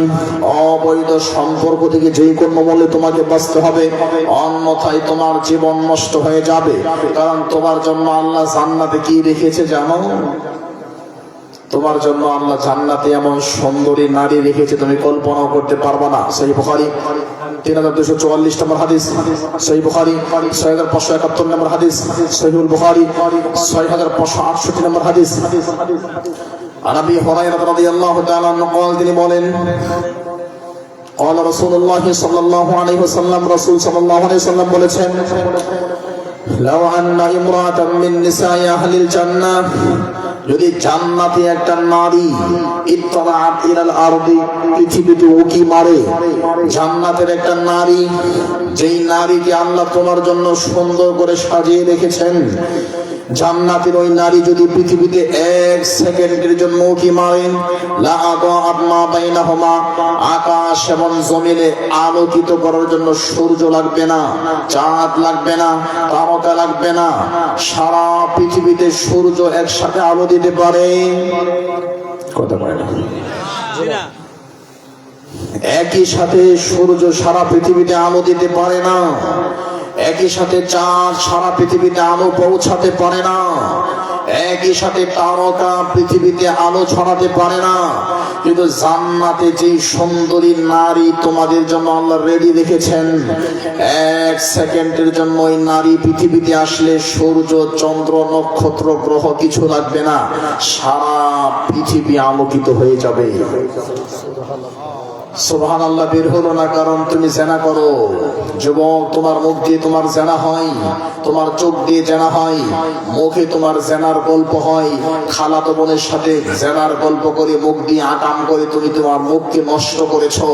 অবৈধ সম্পর্ক থেকে যে কোনো মূল্যে তোমাকে বাঁচতে হবে, অন্যথায় তোমার জীবন নষ্ট হয়ে যাবে। কারণ তোমার জন্য আল্লাহ জান্নাতে কি রেখেছে জানো? তোমার জন্য আল্লাহ জান্নাতে এমন সুন্দরী নারী রেখেছে তুমি কল্পনাও করতে পারবা না। সহিহ বুখারী 3244 নম্বর হাদিস, সহিহ বুখারী 6571 নম্বর হাদিস, সহিহুল বুখারী 6568 নম্বর হাদিস। عن ابي هريره رضي الله تعالى عنه قال তিনি বলেন قال رسول الله صلى الله عليه وسلم, রাসূল সাল্লাল্লাহু আলাইহি ওয়াসাল্লাম বলেছেন, لو ان امراه من نساء اهل الجنه, যদি জান্নাতে একটা নারী ইত্তালাআত ইলাল আরদি, পৃথিবীতে উকি মারে, জান্নাতের একটা নারী, যেই নারীকে আল্লাহ তোমার জন্য সুন্দর করে সাজিয়ে রেখেছেন, জান্নাতের ওই নারী যদি পৃথিবীতে 1 সেকেন্ডের জন্য উকি মারেন, লা আদাআত মা বাইনাহুমা, আকাশ এবং জমিনে আলোকিত করার জন্য সূর্য লাগবে না, চাঁদ লাগবে না, তারকা লাগবে না, সারা পৃথিবীতে সূর্য একসাথে আলো দিতে পারে। কথা বলে না? একই সাথে সূর্য সারা পৃথিবীতে আলো দিতে পারে না, একই সাথে চাঁদ সারা পৃথিবীতে আলো পৌঁছাতে পারে না, একই সাথে তারকা পৃথিবীতে আলো ছড়াতে পারে না। কিন্তু জান্নাতে যে সুন্দরী নারী তোমাদের জন্য আল্লাহ রেডি রেখেছেন, 1 সেকেন্ডের জন্য ওই নারী পৃথিবীতে আসলে সূর্য, চন্দ্র, নক্ষত্র, গ্রহ কিছু লাগবে না, সারা পৃথিবী আলোকিত হয়ে যাবে। সুবহানাল্লাহ বের হলো না, কারণ তুমি জেনা করো। যুবক, তোমার মুখ দিয়ে তোমার জেনা হয়, তোমার চোখ দিয়ে জেনা হয়, মুখে তোমার জেনার গল্প হয়, খালাতো বোনের সাথে জেনার গল্প করে মুখ দিয়ে আকাম করে তুমি তোমার মুখকে নষ্ট করেছো।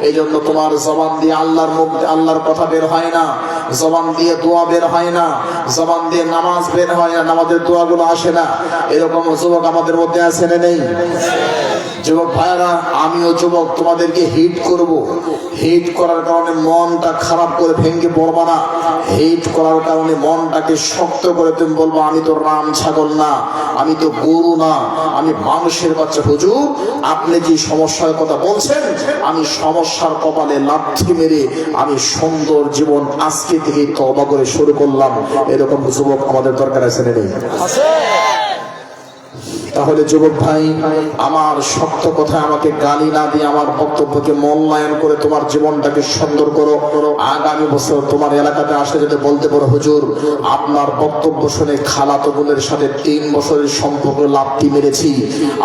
এই জন্য তোমার জবান দিয়ে আল্লাহর মুখ, আল্লাহর কথা বের হয় না, জবান দিয়ে দোয়া বের হয় না, জবান দিয়ে নামাজ বের হয় না, নামাজের দোয়াগুলো আসে না। এরকম যুবক আমাদের মধ্যে আছে না নেই? যুবক ভাইরা, আমিও যুবক, তোমাদেরকে হিট করব। হিট করার কারণে মনটা খারাপ করে ভেঙে পড়বা না। হিট করার কারণে মনটাকে শক্ত করে তুমি বলবো, আমি তো রাম ছাগল না, আমি তো গরু না, আমি মানুষের বাচ্চা। হুজুর, আপনি যে সমস্যার কথা বলছেন, আমি সমস্যার কপালে লাথি মেরে আমি সুন্দর জীবন আজকে থেকে তওবা করে শুরু করলাম। এরকম যুবক আমাদের দরকার আছে না নেই? তাহলে যুবক ভাই, আমার শক্ত কথা আমাকে গালি না দিয়ে আমার বক্তব্যকে মূল্যায়ন করে তোমার জীবনটাকে সুন্দর করো। আগামী বছর তোমার এলাকাতে আসলে যদি বলতে পারো, হুজুর, আপনার বক্তব্য শুনে খালাতো বোনের সাথে 3 বছরের সম্পর্ক লাথি মেরেছি,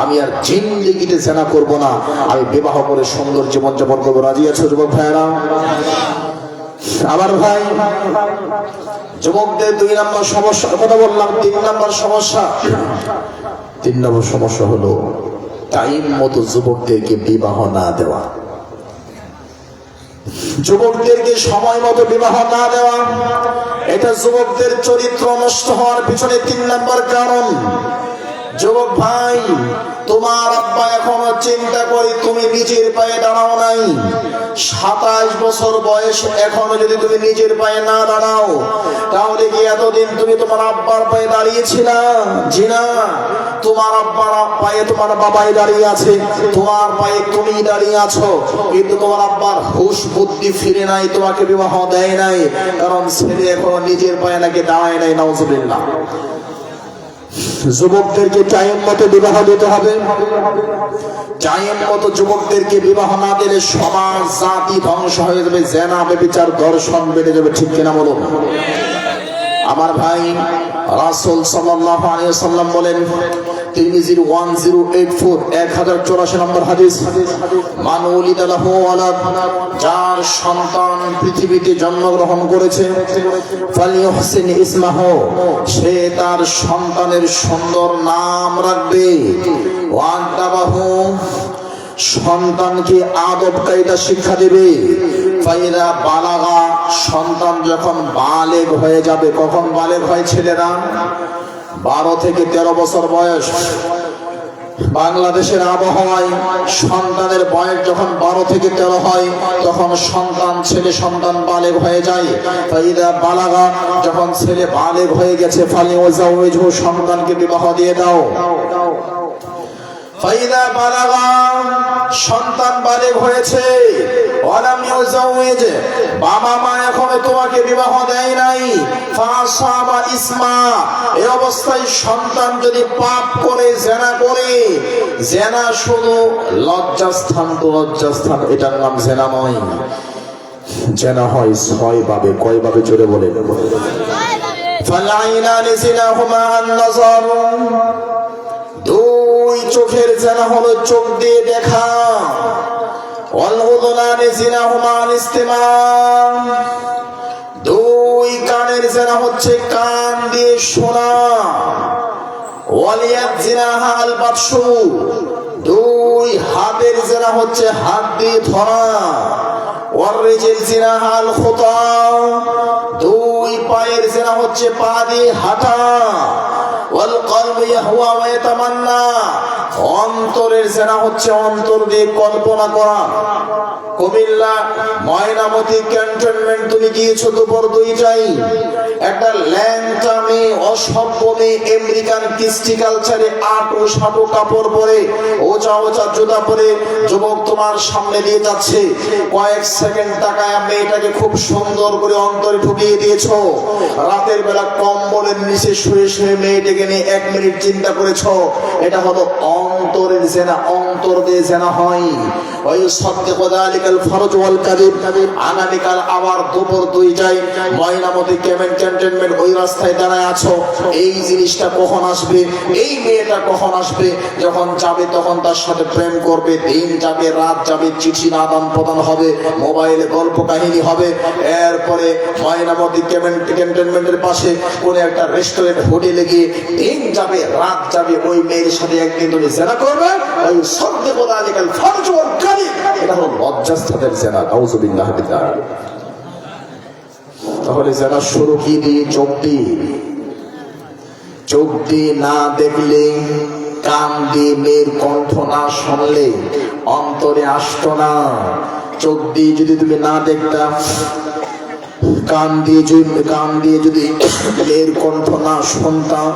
আমি আর জিন্দেগিতে জেনা করব না, আমি বিবাহ করে সুন্দর জীবন যাপন করবো। রাজি আছো যুবক ভাইরা? আমার ভাই, যুবকদের 2 নম্বর সমস্যার কথা বললাম। 3 নম্বর সমস্যা, 3 নম্বর সমস্যা হলো টাইম মতো যুবকদেরকে বিবাহ না দেওয়া। যুবকদেরকে সময় মতো বিবাহ না দেওয়া, এটা যুবকদের চরিত্র নষ্ট হওয়ার পিছনে 3 নম্বর কারণ। যুবক ভাই, তোমার আব্বা এখনো চিন্তা করে তুমি নিজের পায়ে দাঁড়াও নাই। 27 বছর বয়স, এখনো যদি তুমি নিজের পায়ে না দাঁড়াও, তাহলে কি এতদিন তুমি তোমার আব্বার পায়ে দাঁড়িয়েছিলা? জি না, তোমার আব্বার পায়ে তোমার বাবাই দাঁড়িয়ে আছে, তোমার পায়ে তুমি দাঁড়িয়ে আছো, কিন্তু তোমার আব্বার হুঁশ বুদ্ধি ফিরে নাই, তোমাকে বিবাহ দেয় নাই, কারণ ছেলে এখনো নিজের পায়ে নাকি দাঁড়ায় নাই। নাউজুবিল্লাহ। যুবকদেরকে টাইম মতো বিবাহ দিতে হবে। টাইম মতো যুবকদেরকে বিবাহ না দিলে সমাজ, জাতি ধ্বংস হয়ে যাবে, জেনা, ব্যভিচার, ধর্ষণ বেড়ে যাবে। ঠিক কিনা বলুন? আমার ভাই, রাসূল সাল্লাল্লাহু আলাইহি ওয়াসাল্লাম বলেন, তিরমিজির 1084 1084 নম্বর হাদিস, মান উলিদা লাহু ওয়ালাদ, যার সন্তান পৃথিবীতে জন্মগ্রহণ করেছে, ফালিয়ুহসিন ইসমাহু, সে তার সন্তানের সুন্দর নাম রাখবে, ওয়াদাবাহু, সন্তানকে আদব কায়দা শিক্ষা দেবে, ফাইদা বালাগা, সন্তান যখন বালেগ হয়ে যাবে, কখন বালেগ হয় ছেলেরা? 12 থেকে 13 বছর বয়স। বাংলাদেশের আবহাওয়ায় সন্তানের বয়স যখন 12 থেকে 13 হয় তখন সন্তান, ছেলে সন্তান বালেগ হয়ে যায়। ফাইদা বালাগা, যখন ছেলে বালেগ হয়ে গেছে, ফালিউজাউইজহু, সন্তানকে বিবাহ দিয়ে দাও। ফাইদা বালাগা, সন্তান বালেগ হয়েছে, ওয়ালাম ইউজাউইজ, বাবা মা এখনো তোমাকে বিবাহ দেয় নাই, ফাসাবা ইসমা, এই অবস্থায় সন্তান যদি পাপ করে, জেনা করে, জেনা শুধু লজ্জাস্থান তো লজ্জাস্থান, এটার নাম জেনা নয়। জেনা হয় 6 ভাবে। কয় ভাবে? জোরে বলে। ফালাইনানি জিনাহুমা আন-নাযার, 2 চোখের জেনা হলো চোখ দিয়ে দেখা। ওয়াল উযুনানি জিনাহুমা আল-ইসতিমা', 2 কানের জেনা হচ্ছে কান দিয়ে শোনা। ওয়াল ইয়াদ জিনাহা আল-বাতশু, 2 হাতের জেনা হচ্ছে হাত দিয়ে ধরা। ওয়ার রিজিল জিনাহা আল-খুতা, 2 পায়ের জেনা হচ্ছে পা দিয়ে হাঁটা। ওয়াল কলবু ইয়াহওয়া ওয়া ইয়াতামান্না, অন্তরের জেনা হচ্ছে অন্তর দিয়ে কল্পনা করা। কুমিল্লা ময়নামতি ক্যান্টনমেন্ট তুমি গিয়েছো দুপুর 2টায়, একটা ল্যাংটা মেয়ে, অসভ্য মেয়ে, আমেরিকান কৃষ্টি কালচারে আটো সাটো কাপড় পরে, ওচা ওচা জুতা পরে যুবক তোমার সামনে দিয়ে যাচ্ছে। কয়েক সেকেন্ড তাকায় মেয়েটাকে খুব সুন্দর করে অন্তরে ঢুকিয়ে দিয়েছো। রাতের বেলা কম্বলের নিচে শুয়ে শুয়ে মেয়েটাকে নিয়ে 1 মিনিট চিন্তা করেছো। এটা হলো অন্তরের জেনা, অন্তর দিয়ে জেনা হয়। ওই সাদদিকু যালিকাল ফরজ ওয়াল কাযিব, আগামীকাল আবার দুপুর 2টায় ময়নামতি ক্যান্টনমেন্ট ওই রাস্তায় দাঁড়ায় আছো। এই জিনিসটা কখন আসবে? এই মেয়েটা কখন আসবে? যখন যাবে তখন তার সাথে প্রেম করবে, দিন যাবে, রাত যাবে, চিঠি আদান প্রদান হবে, মোবাইলে গল্প কাহিনী হবে। এরপরে ময়নামতি ক্যান্টনমেন্টের পাশে কোন একটা রেস্টুরেন্ট, হোটেলে গিয়ে দিন যাবে, রাত যাবে, ওই মেয়ের সাথে একদিন তুমি জেনা করবে। ওই সাদদিকু যালিকাল ফরজ ওয়াল কাযিব, এটা হলো লজ্জাস্থানের জেনা। নাউযুবিল্লাহি মিন যালিক। তাহলে জেনা শুরু কি দিয়ে? চোখ দিয়ে। চোখ দিয়ে না দেখলে, কান দিয়ে মেয়ের কণ্ঠ না শুনলে অন্তরে আসতো না। চোখ দিয়ে যদি তুমি না দেখতা, কান দিয়ে যদি মেয়ের কণ্ঠ না শুনতাম,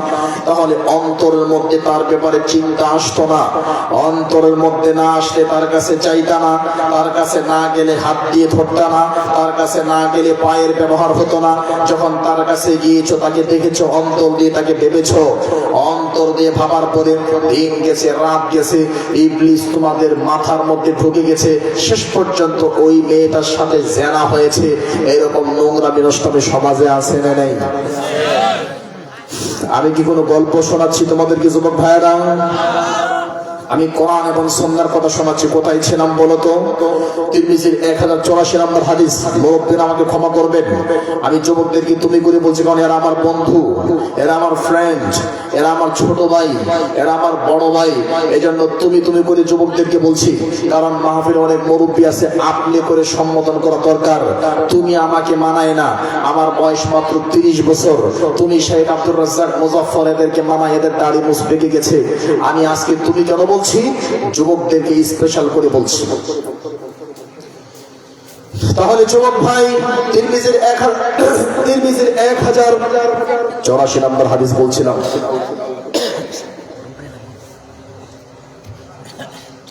তাহলে অন্তরের মধ্যে তার ব্যাপারে চিন্তা আসতো না। অন্তরের মধ্যে না আসলে তার কাছে চাইতা না, তার কাছে না গেলে হাত দিয়ে ধরতা না, তার কাছে না গেলে পায়ের ব্যবহার হতো না। যখন তার কাছে গিয়েছো, তাকে দেখেছো, অন্তর দিয়ে তাকে ভেবেছো। অন্তর দিয়ে ভাবার পরে দিন গেছে, রাত গেছে, ইবলিস তোমাদের মাথার মধ্যে ঢুকে গেছে, শেষ পর্যন্ত ওই মেয়েটার সাথে জেনা হয়েছে। এরকম নোংরা বিনষ্টমী সমাজে আছে না নেই? আমি কি কোনো গল্প শোনাচ্ছি তোমাদেরকে যুবক ভাইয়েরা? আমি কোরআন এবং সুন্নাহর কথা শোনাচ্ছি। কোথায় ছিলাম বলো তো? তিরমিজির 1084 নম্বর হাদিস। মুরব্বিরা আমাকে ক্ষমা করবেন, আমি যুবকদেরকে তুমি করে বলছি, কারণ এরা আমার বন্ধু, এরা আমার ফ্রেন্ড, এরা আমার ছোট ভাই, এরা আমার বড় ভাই। এজন্য তুমি করে যুবকদেরকে বলছি, কারণ মাহফিলে অনেক মুরব্বী আছে, আপনি করে সম্বোধন করা দরকার। তুমি আমাকে মানায় না, আমার বয়স মাত্র 30 বছর। তুমি শেখ আব্দুর রাজ্জাক, মুজাফফর, এদেরকে মানায়, এদের দাড়ি মুছ পেকে গেছে। আমি আজকে তুমি কেন বলছি? যুবকদেরকে স্পেশাল করে বলছি। তাহলে যুবক ভাই, তিরমিজির 1084 নম্বর হাদিস বলছিলাম।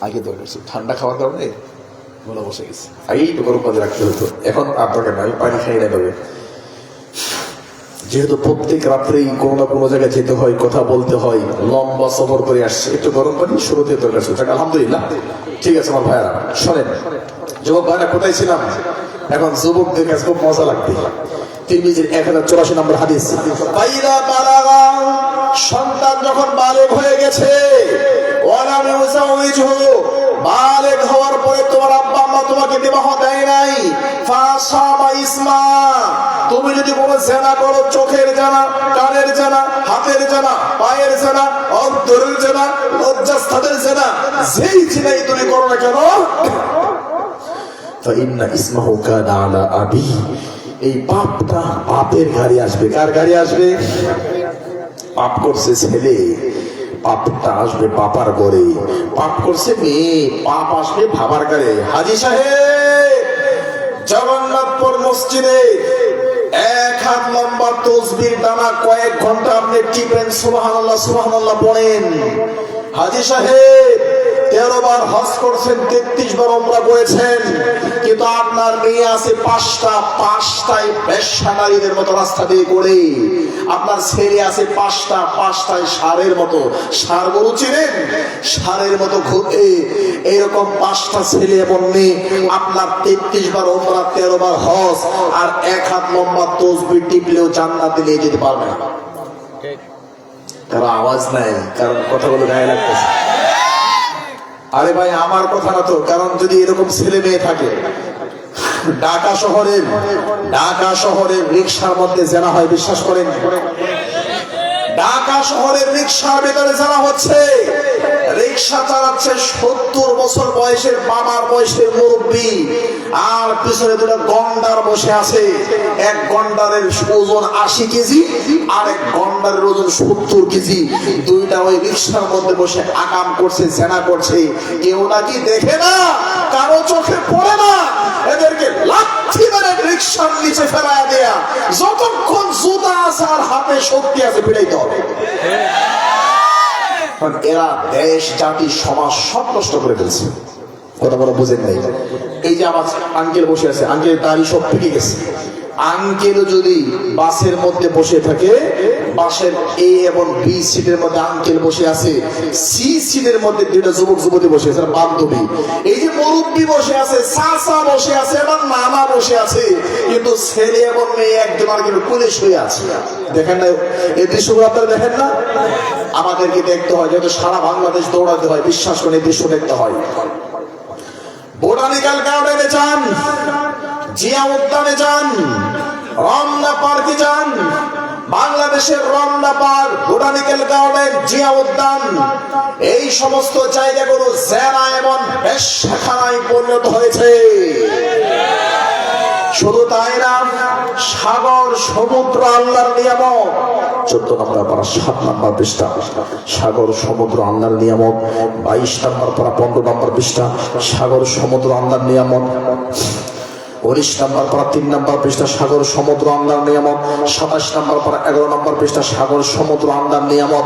আগে দরকার ঠান্ডা খাওয়ার কারণে গলা বসে গেছে, আগেই তো গরম পানি রাখতে হতো, এখন আর দরকার নয়, পানি খাই না পাবে। যেহেতু প্রত্যেক রাত্রেই কোনো না কোনো জায়গায় যেতে হয়, কথা বলতে হয়, লম্বা সফর করে আসছে, একটু গরম পানি শুরুতে দরকার ছিল। আলহামদুলিল্লাহ, ঠিক আছে আমার ভাইয়ারা। শোনেন যুবক ভাইরা, কোথায় ছিলাম? এখন যুবকদের কাছে খুব মজা লাগবে। তিরমিজির 1084 নম্বর হাদিস। ফাইদা বালাগা, সন্তান যখন বালেগ হয়ে গেছে, ওয়ালাম ইউজাউইজহু, বালেগ হওয়ার পরে তোমার আব্বা আম্মা তোমাকে বিবাহ দেয় নাই, ফাসাবা ইসমা, তুমি যদি কোনো জেনা করো, চোখের জানা, কানের জানা, হাতের জানা, পায়ের জানা, অন্তরের জানা, লজ্জাস্থানের জানা, যেই জিনাই তুমি করো না কেন, ফাইন্না ইসমাহু কানা আলা আবি, এই পাপটা বাপের ঘাড়ে আসবে। কার ঘাড়ে আসবে? পাপ করছে ছেলে, পাপটা আসবে বাবার ঘরে। পাপ করছে মেয়ে, পাপ আসবে বাবার ঘরে। হাজী সাহেব, জগন্নাথপুর মসজিদে 1 হাত লম্বা তসবির দানা কয়েক ঘন্টা আপনি টিপেন, সুবহানাল্লাহ সুবহানাল্লাহ পড়েন। হাজী সাহেব 13 বার হজ করছেন, 33 বার উমরা করেছেন, কিন্তু আপনার মেয়ে আছে 5টাই বেশ্যা নারীদের মতো রাস্তা দিয়ে করে। আপনার ছেলে আছে 5টাই ষাঁড়ের মতো, ষাঁড় গরু চিনেন, ষাঁড়ের মতো ঘুরে। এরকম 5টা ছেলে এবং মেয়ে, আপনার 33 বার উমরা, 13 বার হজ, আর 1 হাত লম্বা তসবিহ টিপলেও জান্নাতে নিয়ে যেতে পারবে না। কারণ আওয়াজ নাই, কারণ কথাগুলো গায়ে লাগতেছে। আরে ভাই আমার কথা না তো, কারণ যদি এরকম ছেলে মেয়ে থাকে, ঢাকা শহরের রিকশার মধ্যে জেনা হয়, বিশ্বাস করেন? ঢাকা শহরের রিকশার ভেতরে জানা হচ্ছে, রিকশা চালাচ্ছে 70 বছর বয়সের বাবার বয়সের মুরব্বী, আর পিছনে 2টা গন্ডার বসে আছে। এক গন্ডারের ওজন 80 কেজি, আর এক গন্ডারের ওজন 70 কেজি। 2টা ওই রিকশার মধ্যে বসে আকাম করছে, জেনা করছে। কেউ নাকি দেখে না, কারো চোখে পড়ে না। এদেরকে লাঠি মেরে রিকশার নিচে ফেলায় দেয়া, যতক্ষণ জুতা আছে আর হাতে শক্তি আছে পিটাইতে হবে। এরা দেশ, জাতি, সমাজ সব নষ্ট করে ফেলছে। কথা বলা বুঝেন নাই? এই যে আমার আঙ্কেল বসে আছে, আঙ্কেল দাড়ি সব পেকে গেছে। আঙ্কেলও যদি বাসের মধ্যে বসে থাকে, বাসের এ এবং বি সিটের মধ্যে আঙ্কেল বসে আছে, সি সিটের মধ্যে 2টা যুবক যুবতী বসে আছে, বান্ধবী। এই যে মুরব্বী বসে আছে, চাচা বসে আছে এবং নানা বসে আছে, কিন্তু ছেলে এবং মেয়ে একজন আরেকজন কোলে শুয়ে আছে। দেখেন না এই দৃশ্যগুলো? আপনারা দেখেন না? আমাদেরকে দেখতে হয়, যেহেতু সারা বাংলাদেশ দৌড়াতে হয়, বিশ্বাস করে এই দৃশ্য দেখতে হয়। বোটানিক্যাল গার্ডেনে যান, জিয়া উদ্যানে যান, রমনা পার্কে যান, বাংলাদেশের Ramna park, botanical garden, Zia উদ্যান, এই সমস্ত জায়গাগুলো জেনা এবং বেশ্যাখানায় পরিণত হয়েছে। শুধু তাই না, সাগর সমুদ্র আল্লাহর নিয়ামত। 14 নম্বর পারা 7 নম্বর পৃষ্ঠা, সাগর সমুদ্র আল্লাহর নিয়ামত। 22 নম্বর পারা 15 নম্বর পৃষ্ঠা, সাগর সমুদ্র আল্লাহর নিয়ামত। 19 নম্বর পারা 3 নম্বর পৃষ্ঠা, সাগর সমুদ্র আল্লাহর নিয়ামত। 27 নম্বর পারা 11 নম্বর পৃষ্ঠা, সাগর সমুদ্র আল্লাহর নিয়ামত।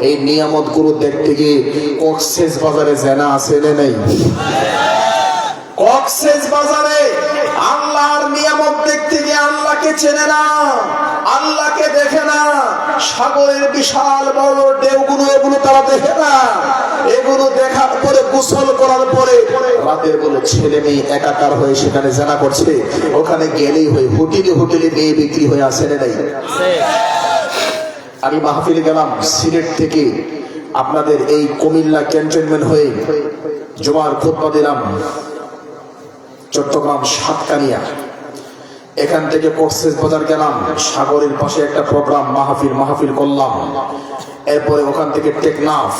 এই নিয়ামত গুলো দেখতে গিয়ে কক্সেস বাজারে জেনা আছে না নেই? কক্সেস বাজারে আল্লাহর নিয়ামত দেখতে গিয়ে আল্লাহকে চেনে না, আল্লাহকে দেখে না। সাগরের বিশাল বড় ঢেউগুলো, এগুলো তারা দেখে না। এগুলো দেখার পরে, গোসল করার পরে রাতের বলে ছেলে মেয়ে একাকার হয়ে সেখানে জেনা করছে। ওখানে গেলেই হয় হোটেলে মেয়ে বিক্রি হয়ে আসে না নাই? আমি মাহফিলে গেলাম সিলেট থেকে, আপনাদের এই কুমিল্লা ক্যান্টনমেন্ট হয়ে জুমার খুতবা দিলাম চট্টগ্রাম সাতকানিয়া। এখান থেকে কক্সেস বাজার গেলাম, সাগরের পাশে একটা প্রোগ্রাম মাহফিল করলাম। এরপরে ওখান থেকে টেকনাফ,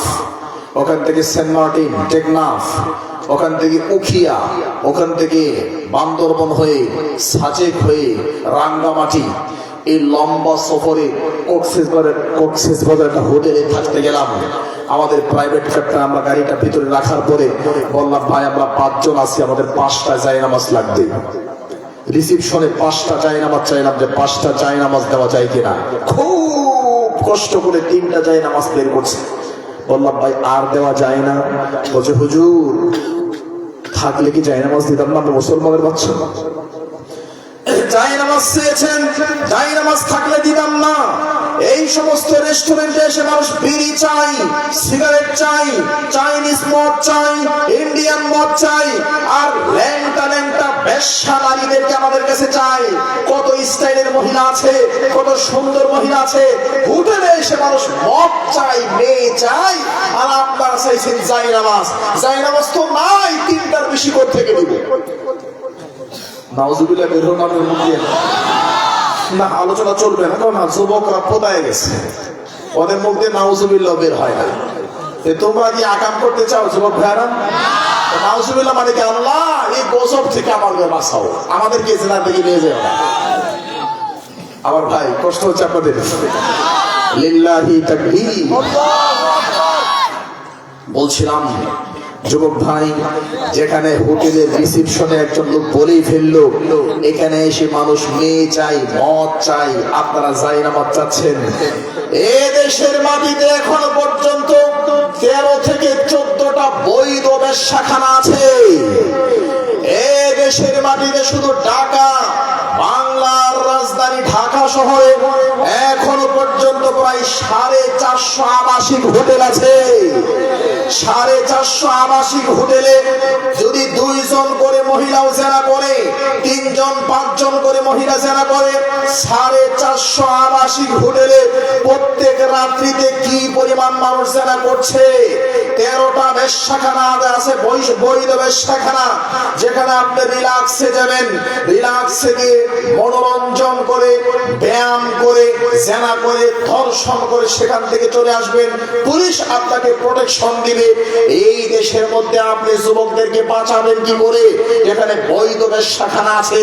ওখান থেকে সেন্ট মার্টিন, টেকনাফ, ওখান থেকে উখিয়া, ওখান থেকে বান্দরবন হয়ে সাজেক হয়ে রাঙ্গামাটি। এই লম্বা সফরে কক্সেস বাজার একটা হোটেলে থাকতে গেলাম। আমাদের প্রাইভেট কারটা আমরা গাড়িটা ভিতরে রাখার পরে বললাম, ভাই আমরা 5 জন আছি, আমাদের 5টা জায়নামাজ লাগবে। রিসিপশনে 5টা জায়নামাজ চাইলাম, যে 5টা জায়নামাজ দেওয়া যায় কিনা। খুব কষ্ট করে 3টা জায়নামাজ বের করছে। বললাম, ভাই আর দেওয়া যায় না। বলছে, হুজুর থাকলে কি জায়নামাজ দিতাম না, আমরা মুসলমানের বাচ্চা। জায়নামাজ চেয়েছেন, জায়নামাজ থাকলে দিতাম না। এই সমস্ত রেস্টুরেন্টে এসে মানুষ বিড়ি চাই, সিগারেট চাই, চাইনিজ মদ চাই, ইন্ডিয়ান মদ চাই, আর ল্যাংটা বেশ্যা নারীদেরকে আমাদের কাছে চাই। কত স্টাইলের মহিলা আছে, কত সুন্দর মহিলা আছে, হোটেলে এসে মানুষ মদ চাই, মেয়ে চাই, আর আপনারা চাইছেন জায়নামাজ। জায়নামাজ তো নাই, 3টার বেশি কোথা থেকে দিব? নাউজুবিল্লাহ, বের হন আপনার মুখ দিয়ে। না, আলোচনা চলবে না, কারণ যুবকরা পোদায় গেছে, ওদের মুখ দিয়ে নাউজুবিল্লাহ বের হয় না। তোমরা কি আকাম করতে চাও যুবক ভাইরা? নাউজুবিল্লাহ মানে কি? আল্লাহ এই গজব থেকে আমাদের বাঁচাও, আমাদেরকে জেনার দিকে নিয়ে যাও না। আমার ভাই কষ্ট হচ্ছে আপনাদের। লিল্লাহি তাকবীর। বলছিলাম যুবক ভাই, যেখানে হোটেলের রিসিপশনে একজন লোক বলেই ফেললো এখানে এসে মানুষ মেয়ে চাই, মদ চাই, আপনারা জায়নামাজ চাচ্ছেন। এ দেশের মাটিতে এখনো পর্যন্ত 13 থেকে 14টা বৈধ বেশ্যাখানা আছে। এ দেশের মাটিতে শুধু ঢাকা, বাংলার রাজধানী ঢাকা শহরে এখনো পর্যন্ত প্রায় 450 আবাসিক হোটেল আছে। 450 আবাসিক হোটেলে যদি 2 জন করে মহিলাও জেনা করে, 3 জন 5 জন করে মহিলা জেনা করে, 450 আবাসিক হোটেলে প্রত্যেক রাত্রিতে কি পরিমাণ মানুষ জেনা করছে? 13টা বেশ্যাখানা আছে, বৈধ বেশ্যাখানা, যেখানে আপনি রিল্যাক্সে যাবেন, রিল্যাক্সে গিয়ে মনোরঞ্জন করে, ব্যায়াম করে, জেনা করে, ধর্ষণ করে সেখান থেকে চলে আসবেন। পুলিশ আপনাকে প্রোটেকশন দিবে। এই দেশের মধ্যে আপনি যুবকদেরকে বাঁচাবেন কি করে? এখানে বৈধ বেশ্যাখানা আছে,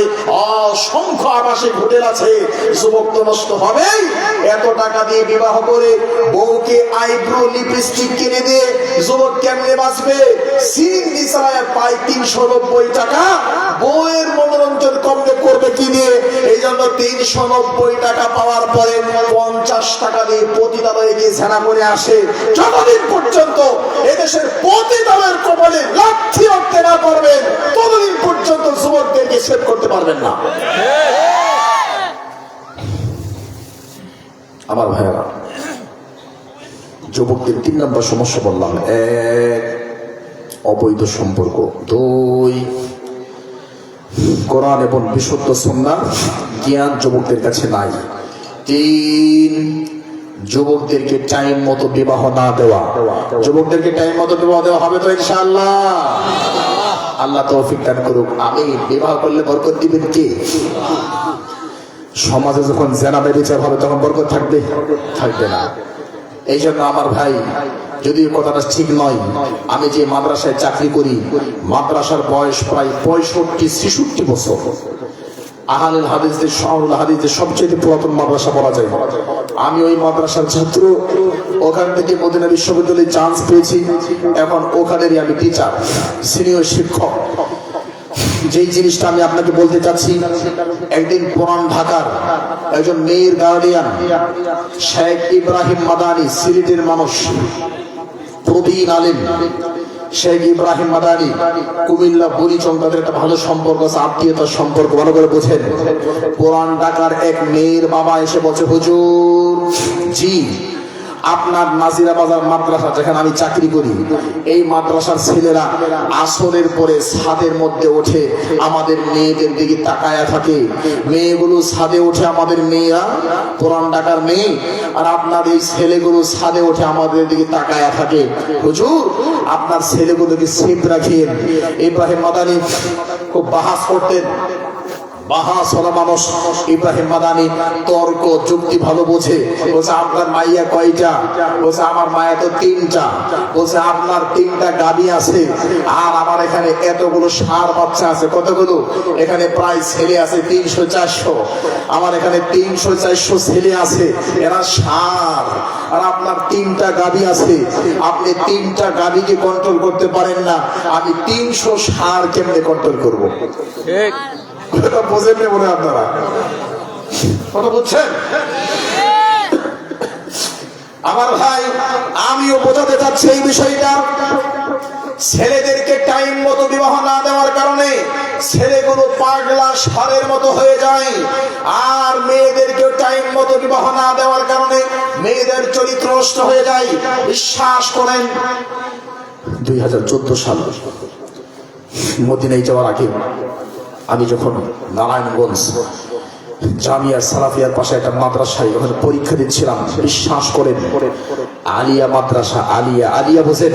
অসংখ্য আবাসিক হোটেল আছে। যুবক তো নষ্ট হবেই। এত টাকা দিয়ে বিবাহ করে বউকে আইব্রো লিপস্টিক কিনে দিয়ে যুবক কেমনে বাঁচবে? সিএনজি চালায় পায় 390 টাকা, বউয়ের মনোরঞ্জন কমবে করবে কি দিয়ে? এই জন্য 390 টাকা পাওয়ার পরে 50 টাকা দিয়ে পতিতালয়ে গিয়ে ঝাড়া করে আসে। যতদিন পর্যন্ত এদেশের পতিতালয়ের কপালে লাথি উঠতে না পারবেন, ততদিন পর্যন্ত যুবকদেরকে সেভ করতে পারবেন না। আমার ভাইয়েরা, যুবকদের 3 নম্বর সমস্যা বললাম। 1, অবৈধ সম্পর্ক। 2, কোরআন এবং বিশুদ্ধ সুন্নাহ জ্ঞান যুবকদের কাছে নাই। 3, যুবকদেরকে টাইম মতো বিবাহ না দেওয়া। যুবকদেরকে টাইম মতো বিবাহ দেওয়া হবে তো ইনশাআল্লাহ? আল্লাহ তৌফিক দান করুক। আমি বিবাহ করলে বরকত দিবেন কে? সমাজে যখন জেনা বেবিচার হবে তখন বরকত থাকবে? থাকবে না। এই জন্য আমার ভাই, যদি কথাটা ঠিক নয়, আমি যে মাদ্রাসায় চাকরি করি, মাদ্রাসার বয়স প্রায় 65-66 বছর। আহলুল হাদিসদের, শাহুল হাদিসদের সবচেয়ে পুরাতন মাদ্রাসা বলা যায়। আমি ওই মাদ্রাসার ছাত্র, ওখান থেকে মদিনা বিশ্ববিদ্যালয়ে চান্স পেয়েছি। এখন ওখানেরই আমি টিচার, সিনিয়র শিক্ষক। যেই জিনিসটা আমি আপনাকে বলতে চাচ্ছি, একদিন পুরান ঢাকার একজন মেয়ের গার্ডিয়ান শেখ ইব্রাহিম মাদানী, সিলেটের মানুষ, প্রবীণ আলেম শেখ ইব্রাহিম মাদানী, কুমিল্লা বুড়িচং, তাদের একটা ভালো সম্পর্ক আছে, আত্মীয়তার সম্পর্ক, ভালো করে বোঝেন। পুরান ঢাকার এক মেয়ের বাবা এসে বলছে, হুজুর জি, আপনার নাজিরা বাজার মাদ্রাসা যেখানে আমি চাকরি করি, এই মাদ্রাসার ছেলেরা আসরের পরে ছাদের মধ্যে ওঠে আমাদের মেয়েদের দিকে তাকায়া থাকে। মেয়েগুলো ছাদে ওঠে, আমাদের মেয়েরা, পুরান ঢাকার মেয়ে, আর আপনার এই ছেলেগুলো ছাদে ওঠে আমাদের দিকে তাকায়া থাকে। হুজুর, আপনার ছেলেগুলোকে সেফ রাখিয়েন। ইব্রাহিম মাদানী খুব বাহাস করতেন, মানুষ। ইব্রাহিম মাদানী তর্ক যুক্তি ভালো বোঝে। বলছে, আপনার মাইয়া কয়টা? বলছে, আমার মায়া তো 3টা। বলছে, আপনার 3টা গাভী আছে, আর আমার এখানে এতগুলো ষাঁড় বাচ্চা আছে। কতগুলো? এখানে প্রায় ছেলে আছে 300-400। আমার এখানে 300-400 ছেলে আছে, এরা ষাঁড়। আর আপনার 3টা গাভী আছে, আপনি 3টা গাভীকে কন্ট্রোল করতে পারেন না, আমি 300 ষাঁড় কেমনে কন্ট্রোল করবো? বোঝেন মনে আপনারা কথা বুঝছেন? আমার ভাই, আমিও বোঝাতে চাচ্ছি এই বিষয়টা। ছেলেদেরকে টাইম মতো বিবাহ না দেওয়ার কারণে ছেলেগুলো পাগলা ষাঁড়ের মতো হয়ে যায়, আর মেয়েদেরকে টাইম মতো বিবাহ না দেওয়ার কারণে মেয়েদের চরিত্র নষ্ট হয়ে যায়। বিশ্বাস করেন, 2014 সাল মদিনায় যাওয়ার আগে আমি যখন নারায়ণগঞ্জ জামিয়া সালাফিয়ার পাশে একটা মাদ্রাসায় ওখানে পরীক্ষা দিচ্ছিলাম, বিশ্বাস করেন আলিয়া মাদ্রাসা, আলিয়া বোঝেন,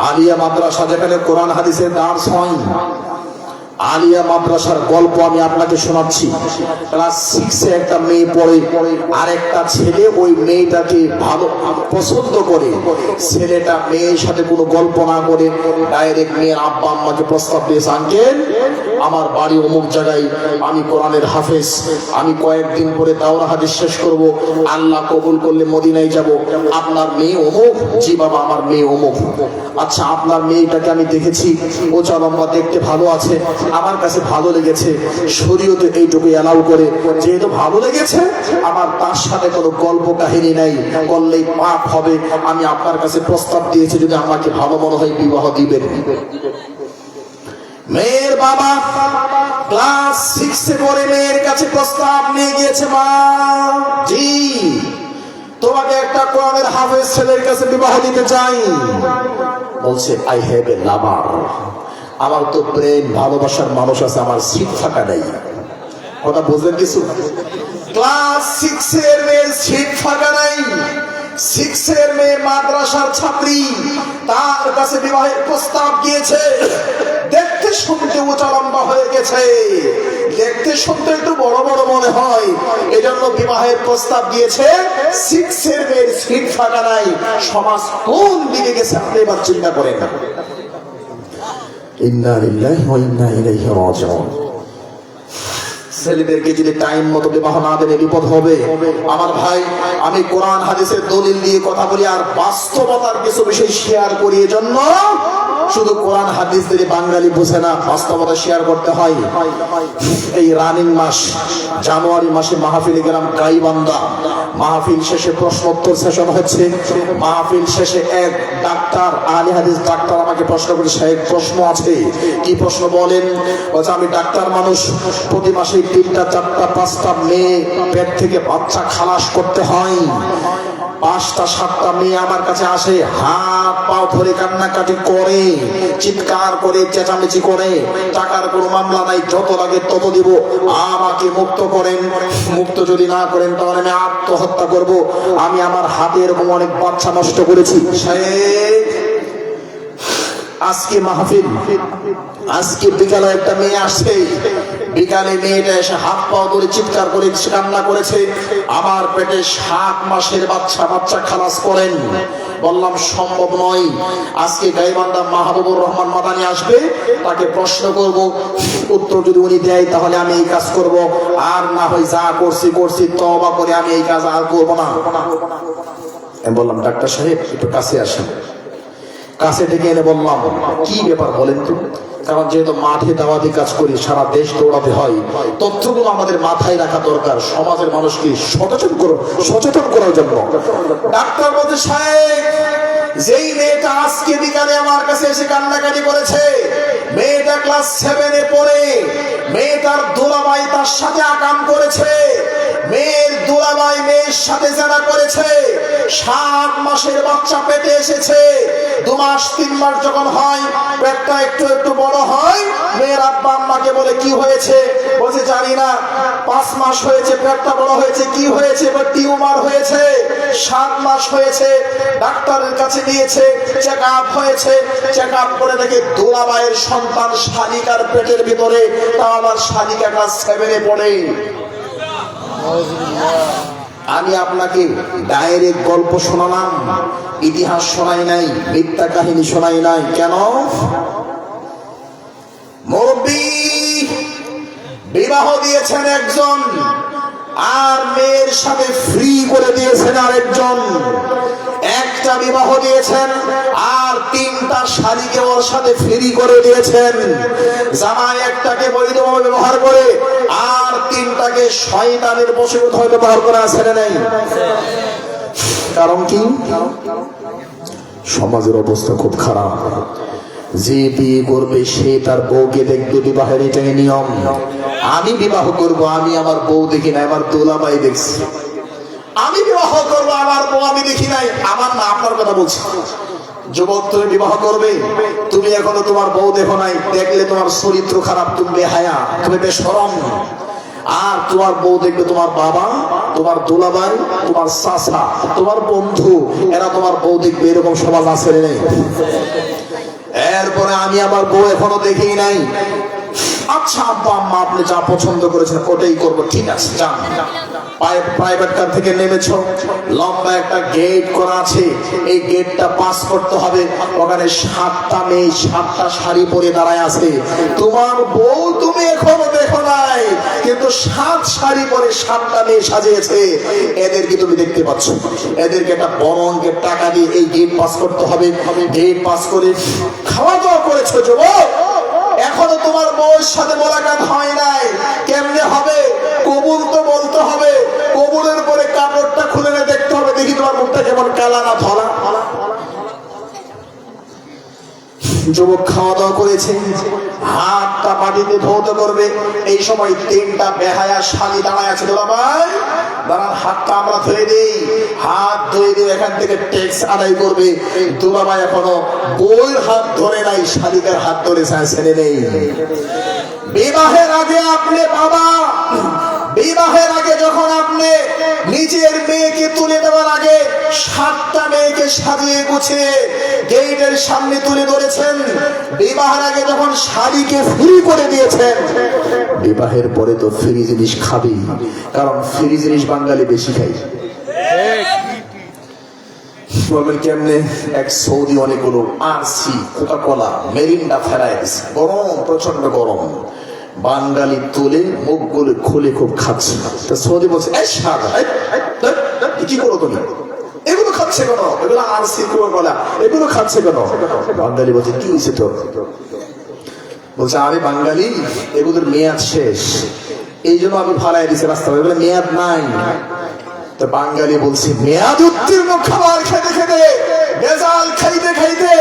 আলিয়া মাদ্রাসা যেখানে কোরআন হাদিসের দার্স হয়, আলিয়া মাদ্রাসার গল্প আমি আপনাকে শোনাচ্ছি। ক্লাস 6-এ একটা মেয়ে পড়ে, আর একটা ছেলে ওই মেয়েটাকে ভালো পছন্দ করে। ছেলেটা মেয়ের সাথে কোনো গল্প না করে ডাইরেক্ট মেয়ের আব্বা আম্মাকে প্রস্তাব দিয়েছে, আঙ্কেল আমার বাড়ি অমুক জায়গায়, আমি কোরআনের হাফেজ, আমি কয়েকদিন পরে দাওরা হাদিস শেষ করব, আল্লাহ কবুল করলে মদিনায় যাব, আপনার মেয়ে অমুক। জি বাবা আমার মেয়ে অমুক। আচ্ছা আপনার মেয়েটাকে আমি দেখেছি, ও লম্বা, দেখতে ভালো আছে, আমার কাছে ভালো লেগেছে, শরীয়তে এইটুকু অ্যালাউ করে, যেহেতু ভালো লেগেছে আমার তার সাথে কোনো গল্প কাহিনী নাই, করলেই পাপ হবে, আমি আপনার কাছে প্রস্তাব দিয়েছি, যদি আমাকে ভালো মনে হয় বিবাহ দিবেন। মেয়ের বাবা ক্লাস 6-এ পড়ে মেয়ের কাছে প্রস্তাব নিয়ে গিয়েছে, মা জি তোমাকে একটা কোরআনের হাফেজ ছেলের কাছে বিবাহ দিতে চাই। বলছে আই হ্যাভ এ লাভার, আমার তো প্রেম ভালোবাসার মানুষ আছে, আমার সিট ফাঁকা নাই। কথা বুঝলেন কিছু? ক্লাস 6-এর মেয়ের সিট ফাঁকা নাই, 6-এর মেয়ে মাদ্রাসার ছাত্রী, তার কাছে বিবাহের প্রস্তাব গিয়েছে। দেখতে শুনতে উঁচা লম্বা হয়ে গেছে, দেখতে শুনতে একটু বড় বড় মনে হয়, এজন্য বিবাহের প্রস্তাব দিয়েছে। 6-এর মেয়ের সিট ফাঁকা নাই, সমাজ কোন দিকে গেছে আপনি এবার চিন্তা করেন। ইন্না লিল্লাহি ওয়া ইন্না ইলাইহি রাজিউন। ছেলেদেরকে যদি টাইম মতো বিবাহ না দিলে বিপদ হবে। আমার ভাই আমি কোরআন হাদিসের দলিল দিয়ে কথা বলি আর বাস্তবতার কিছু বিষয় শেয়ার করি, এজন্য শুধু কোরআন হাদিস দিয়ে বাঙালি বুঝে না, বাস্তবতা শেয়ার করতে হয়। এই রানিং মাস জানুয়ারি মাসে মাহফিলে গেলাম গাইবান্ধা, মাহফিল শেষে প্রশ্নোত্তর সেশন হচ্ছে। মাহফিল শেষে এক ডাক্তার, আলী হাদিস ডাক্তার আমাকে প্রশ্ন করে, সাহেব প্রশ্ন আছে। কি প্রশ্ন বলেন? বলছে আমি ডাক্তার মানুষ, প্রতি মাসে 3টা 4টা 5টা মেয়ে পেট থেকে বাচ্চা খালাস করতে হয়, 5টা 7টা মেয়ে আমার কাছে আসে, হাত পাও ধরে কান্নাকাটি করে, চিৎকার করে, চেঁচামেচি করে, টাকার কোনো মামলা নাই, যত লাগে তত দিব, আমাকে মুক্ত করেন, মুক্ত যদি না করেন তাহলে আমি আত্মহত্যা করব, আমি আমার হাতে এরকম অনেক বাচ্চা নষ্ট করেছি। আজকে মাহফিল, আজকে বিকালে একটা মেয়ে আসছে, বিকালে মেয়েটা এসে হাত পা ধরে চিৎকার করে কান্না করেছে, আমার পেটে 7 মাসের বাচ্চা খালাস করেন। বললাম সম্ভব নয়, আজকে গাইবান্ধা মাহবুবুর রহমান মাদানী আসবে, তাকে প্রশ্ন করব, উত্তর যদি উনি দেয় তাহলে আমি এই কাজ করব, আর না হয় যা করছি তওবা করে আমি এই কাজ আর করব না। আমি বললাম ডাক্তার সাহেব একটু কাছে আসেন। কাছে ডেকে এনে বললাম কি ব্যাপার বলেন তো, কারণ যেহেতু মাঠে দাওয়াতি কাজ করি, সারা দেশ দৌড়াতে হয়, তথ্যগুলো আমাদের মাথায় রাখা দরকার, সমাজের মানুষকে সচেতন করার জন্য। ডাক্তার বলতে সাহেব যেই মেয়েটা আজকে বিকালে আমার কাছে এসে কান্নাকাটি করেছে, মেয়েটা ক্লাস 7-এ পড়ে, মেয়েটার দুলাভাই তার সাথে আকাম করেছে, মেয়ের দুলাভাই মেয়ের সাথে জানা করেছে, 7 মাসের বাচ্চা পেটে এসেছে, 2 মাস 3 মাস যখন হয় পেটটা একটু বড় হয়, মেয়ের আব্বা আম্মাকে বলে কি হয়েছে? বলছে জানি না, 5 মাস হয়েছে পেটটা বড় হয়েছে, কি হয়েছে? টিউমার হয়েছে, 7 মাস হয়েছে, ডাক্তারের কাছে নিয়েছে, চেক আপ হয়েছে, চেক আপ করে দেখে দুলাভাইয়ের সন্তান শালিকার পেটের ভিতরে, তাও আবার শালিকা ক্লাস 7-এ পড়ে। আমি আপনাকে ডাইরেক্ট গল্প শোনালাম, ইতিহাস শোনাই নাই, মিথ্যা কাহিনী শোনাই নাই। কেন? মুরব্বী বিবাহ দিয়েছেন একজন, আর মেয়ের সাথে ফ্রি করে দিয়েছেন আরেকজন। একটা বিবাহ দিয়েছেন আর 3টা শালীকে ওর সাথে ফ্রি করে দিয়েছেন। জামাই একটাকে বৈধভাবে ব্যবহার করে আর 3টাকে শয়তানের বশীভূত হয়ে ব্যবহার করে আছে না নাই? কারণ কি? সমাজের অবস্থা খুব খারাপ। যে বিয়ে করবে সে তার বউকে দেখবে, বিবাহের এটাই নিয়ম। আমি বিবাহ করব, আমি আমার বউ দেখি না, আমার দুলাভাই দেখছি। আমি বিবাহ করবো, আমার বউ আমি দেখি নাই, আমার না, আপনার কথা বলছি। যুবক তুমি বিবাহ করবে, তুমি এখনো তোমার বউ দেখো নাই, দেখলে তোমার চরিত্র খারাপ, তুমি বেহায়া, তুমি বেশরম। আর তোমার বউ দেখবে তোমার বাবা, তোমার দুলাভাই, তোমার চাচা, তোমার বন্ধু, এরা তোমার বউ দেখবে। এরকম সমাজ আছে নেই? এরপরে আমি আমার বউ এখনো দেখি নাই। আচ্ছা আব্বা আম্মা আপনি যা পছন্দ করেছেন ওটাই করবো, ঠিক আছে যান। প্রাইভেট কার থেকে নেমেছো, লম্বা একটা গেট করা আছে, এই গেটটা পাস করতে হবে। ওখানে 7টা মেয়ে 7টা শাড়ি পরে দাঁড়ায় আছে। তোমার বউ তুমি এখনো দেখো নাই, কিন্তু 7 শাড়ি পরে 7টা মেয়ে সাজিয়েছে। এদেরকে তুমি দেখতে পাচ্ছ। এদেরকে একটা বড় অঙ্কের টাকা দিয়ে এই গেট পাস করতে হবে। গেট পাস করে খাওয়া দাওয়া করেছো যুবক, এখনো তোমার বউয়ের সাথে মোলাকাত হয় নাই। কেমনে হবে? কবুল তো বলতে হবে। কবুলের পরে কাপড়টা খুলে নিয়ে দেখতে হবে, দেখি তোমার মুখটা কেমন কালা না ধলা। যুবক খাওয়া দাওয়া করেছে, হাতটা মাটিতে ধৌত করবে। এই সময় 3টা বেহায়া শালি দাঁড়ায় আছে। দুলাভাই দাঁড়ান, হাতটা আমরা ধুয়ে দিই। হাত ধুয়ে দিয়ে এখান থেকে ট্যাক্স আদায় করবে। দুলাভাই এখনো বউয়ের হাত ধরে নাই, শালিকার হাত ধরে ছেড়ে নেই। বিবাহের আগে আপনি বাবা, বিবাহের আগে যখন আপনি নিজের মেয়েকে তুলে দেওয়ার আগে 7টা মেয়েকে সাজিয়ে গুছিয়ে গেটের সামনে তুলে ধরেছেন। বিবাহের আগে যখন শাড়িকে ফ্রি করে দিয়েছেন, বিবাহের পরে তো ফ্রি জিনিস খাবি, কারণ ফ্রি জিনিস বাঙালি বেশি খাই। বলবেন কেমনে? এক সৌদি অনেকগুলো আরসি, কোকা-কোলা, মেরিন্ডা ফেরাই দিচ্ছে, গরম, প্রচন্ড গরম। বাঙালি তুলে মুখগুলো খুলে খুব খাচ্ছে। সৌদি বলছে কি করো তুমি, এগুলো খাচ্ছে কেন? এগুলো আরসি, কোকা-কোলা, এগুলো খাচ্ছে কেন? বাঙালি বলছে কি হয়েছে তোর? বলছে আমি বাঙালি, এগুলোর মেয়াদ শেষ, এই জন্য আমি ফালাই দিচ্ছি রাস্তা, এগুলো মেয়াদ নাই। তো বাঙালি বলছে মেয়াদ উত্তীর্ণ খাবার খেতে খেতে, ভেজাল খাইতে খাইতে,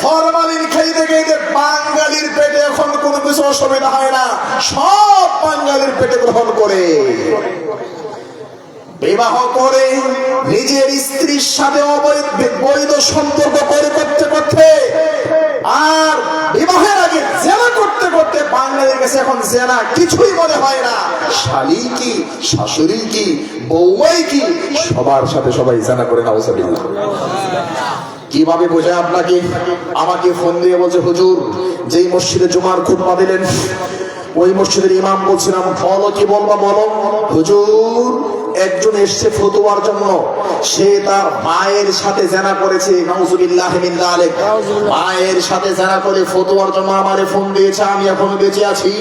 ফরমালিন খাইতে খাইতে বাঙালির পেটে এখন কোনো কিছু অসুবিধা হয় না, সব বাঙালির পেটে গ্রহণ করে। বিবাহ করে নিজের স্ত্রীর সাথে বৈধ সম্পর্ক করে করতে করতে, আর বিবাহের আগে জেনা করতে করতে বাঙালির কাছে এখন জেনা কিছুই মনে হয় না। শালি কি, শাশুড়ি কি, বৌমাই কি, সবার সাথে সবাই জেনা করে। নাউজুবিল্লাহ। কিভাবে বোঝায় আপনাকে? আমাকে ফোন দিয়ে বলছে হুজুর, যেই মসজিদে জুমার খুতবা দিলেন ওই মসজিদের ইমাম বলছিলাম, বলো কি বলবা বলো। হুজুর একজন এসছে ফতোয়ার জন্য, সে তার মায়ের সাথে জেনা করেছে। নাউজুবিল্লাহ মিন যালিক। মায়ের সাথে জেনা করে ফতোয়ার জন্য আমারে ফোন দিয়েছে। আমি এখনো বেঁচে আছি।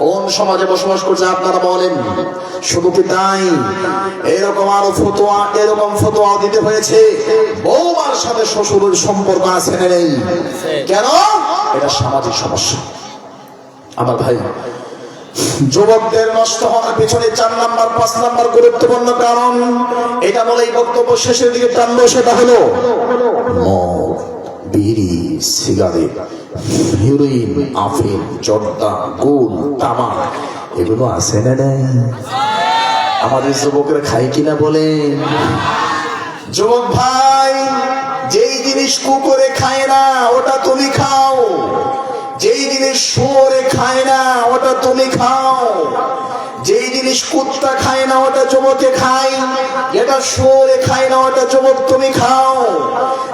কোন সমাজে বসবাস করছে আপনারা বলেন? শুধু কি তাই, এরকম আরো ফতোয়া, এরকম ফতোয়া দিতে হয়েছে। বৌমার সাথে শ্বশুরের সম্পর্ক আছে না নেই? কেন? এটা সামাজিক সমস্যা। আমার ভাই, যুবকদের নষ্ট হওয়ার পিছনে 4 নাম্বার 5 নাম্বার গুরুত্বপূর্ণ কারণ, এটা বলে এই বক্তব্য শেষের দিকে টানলো, সেটা হলো মদ, বিড়ি, সিগারেট, হেরোইন, আফিম, জর্দা, গোল, তামাক, এগুলো আছে না নাই? আমাদের যুবকেরা খায় কিনা বলেন? যুবক ভাই, যেই জিনিস কুকুরে খায় না ওটা তুমি খাও, যেই জিনিস শুয়োরে খায় না ওটা তুমি খাও, যেই জিনিস কুত্তা খায় না ওটা যুবকে খায়, যেটা শুয়োরে খায় না ওটা যুবক তুমি খাও,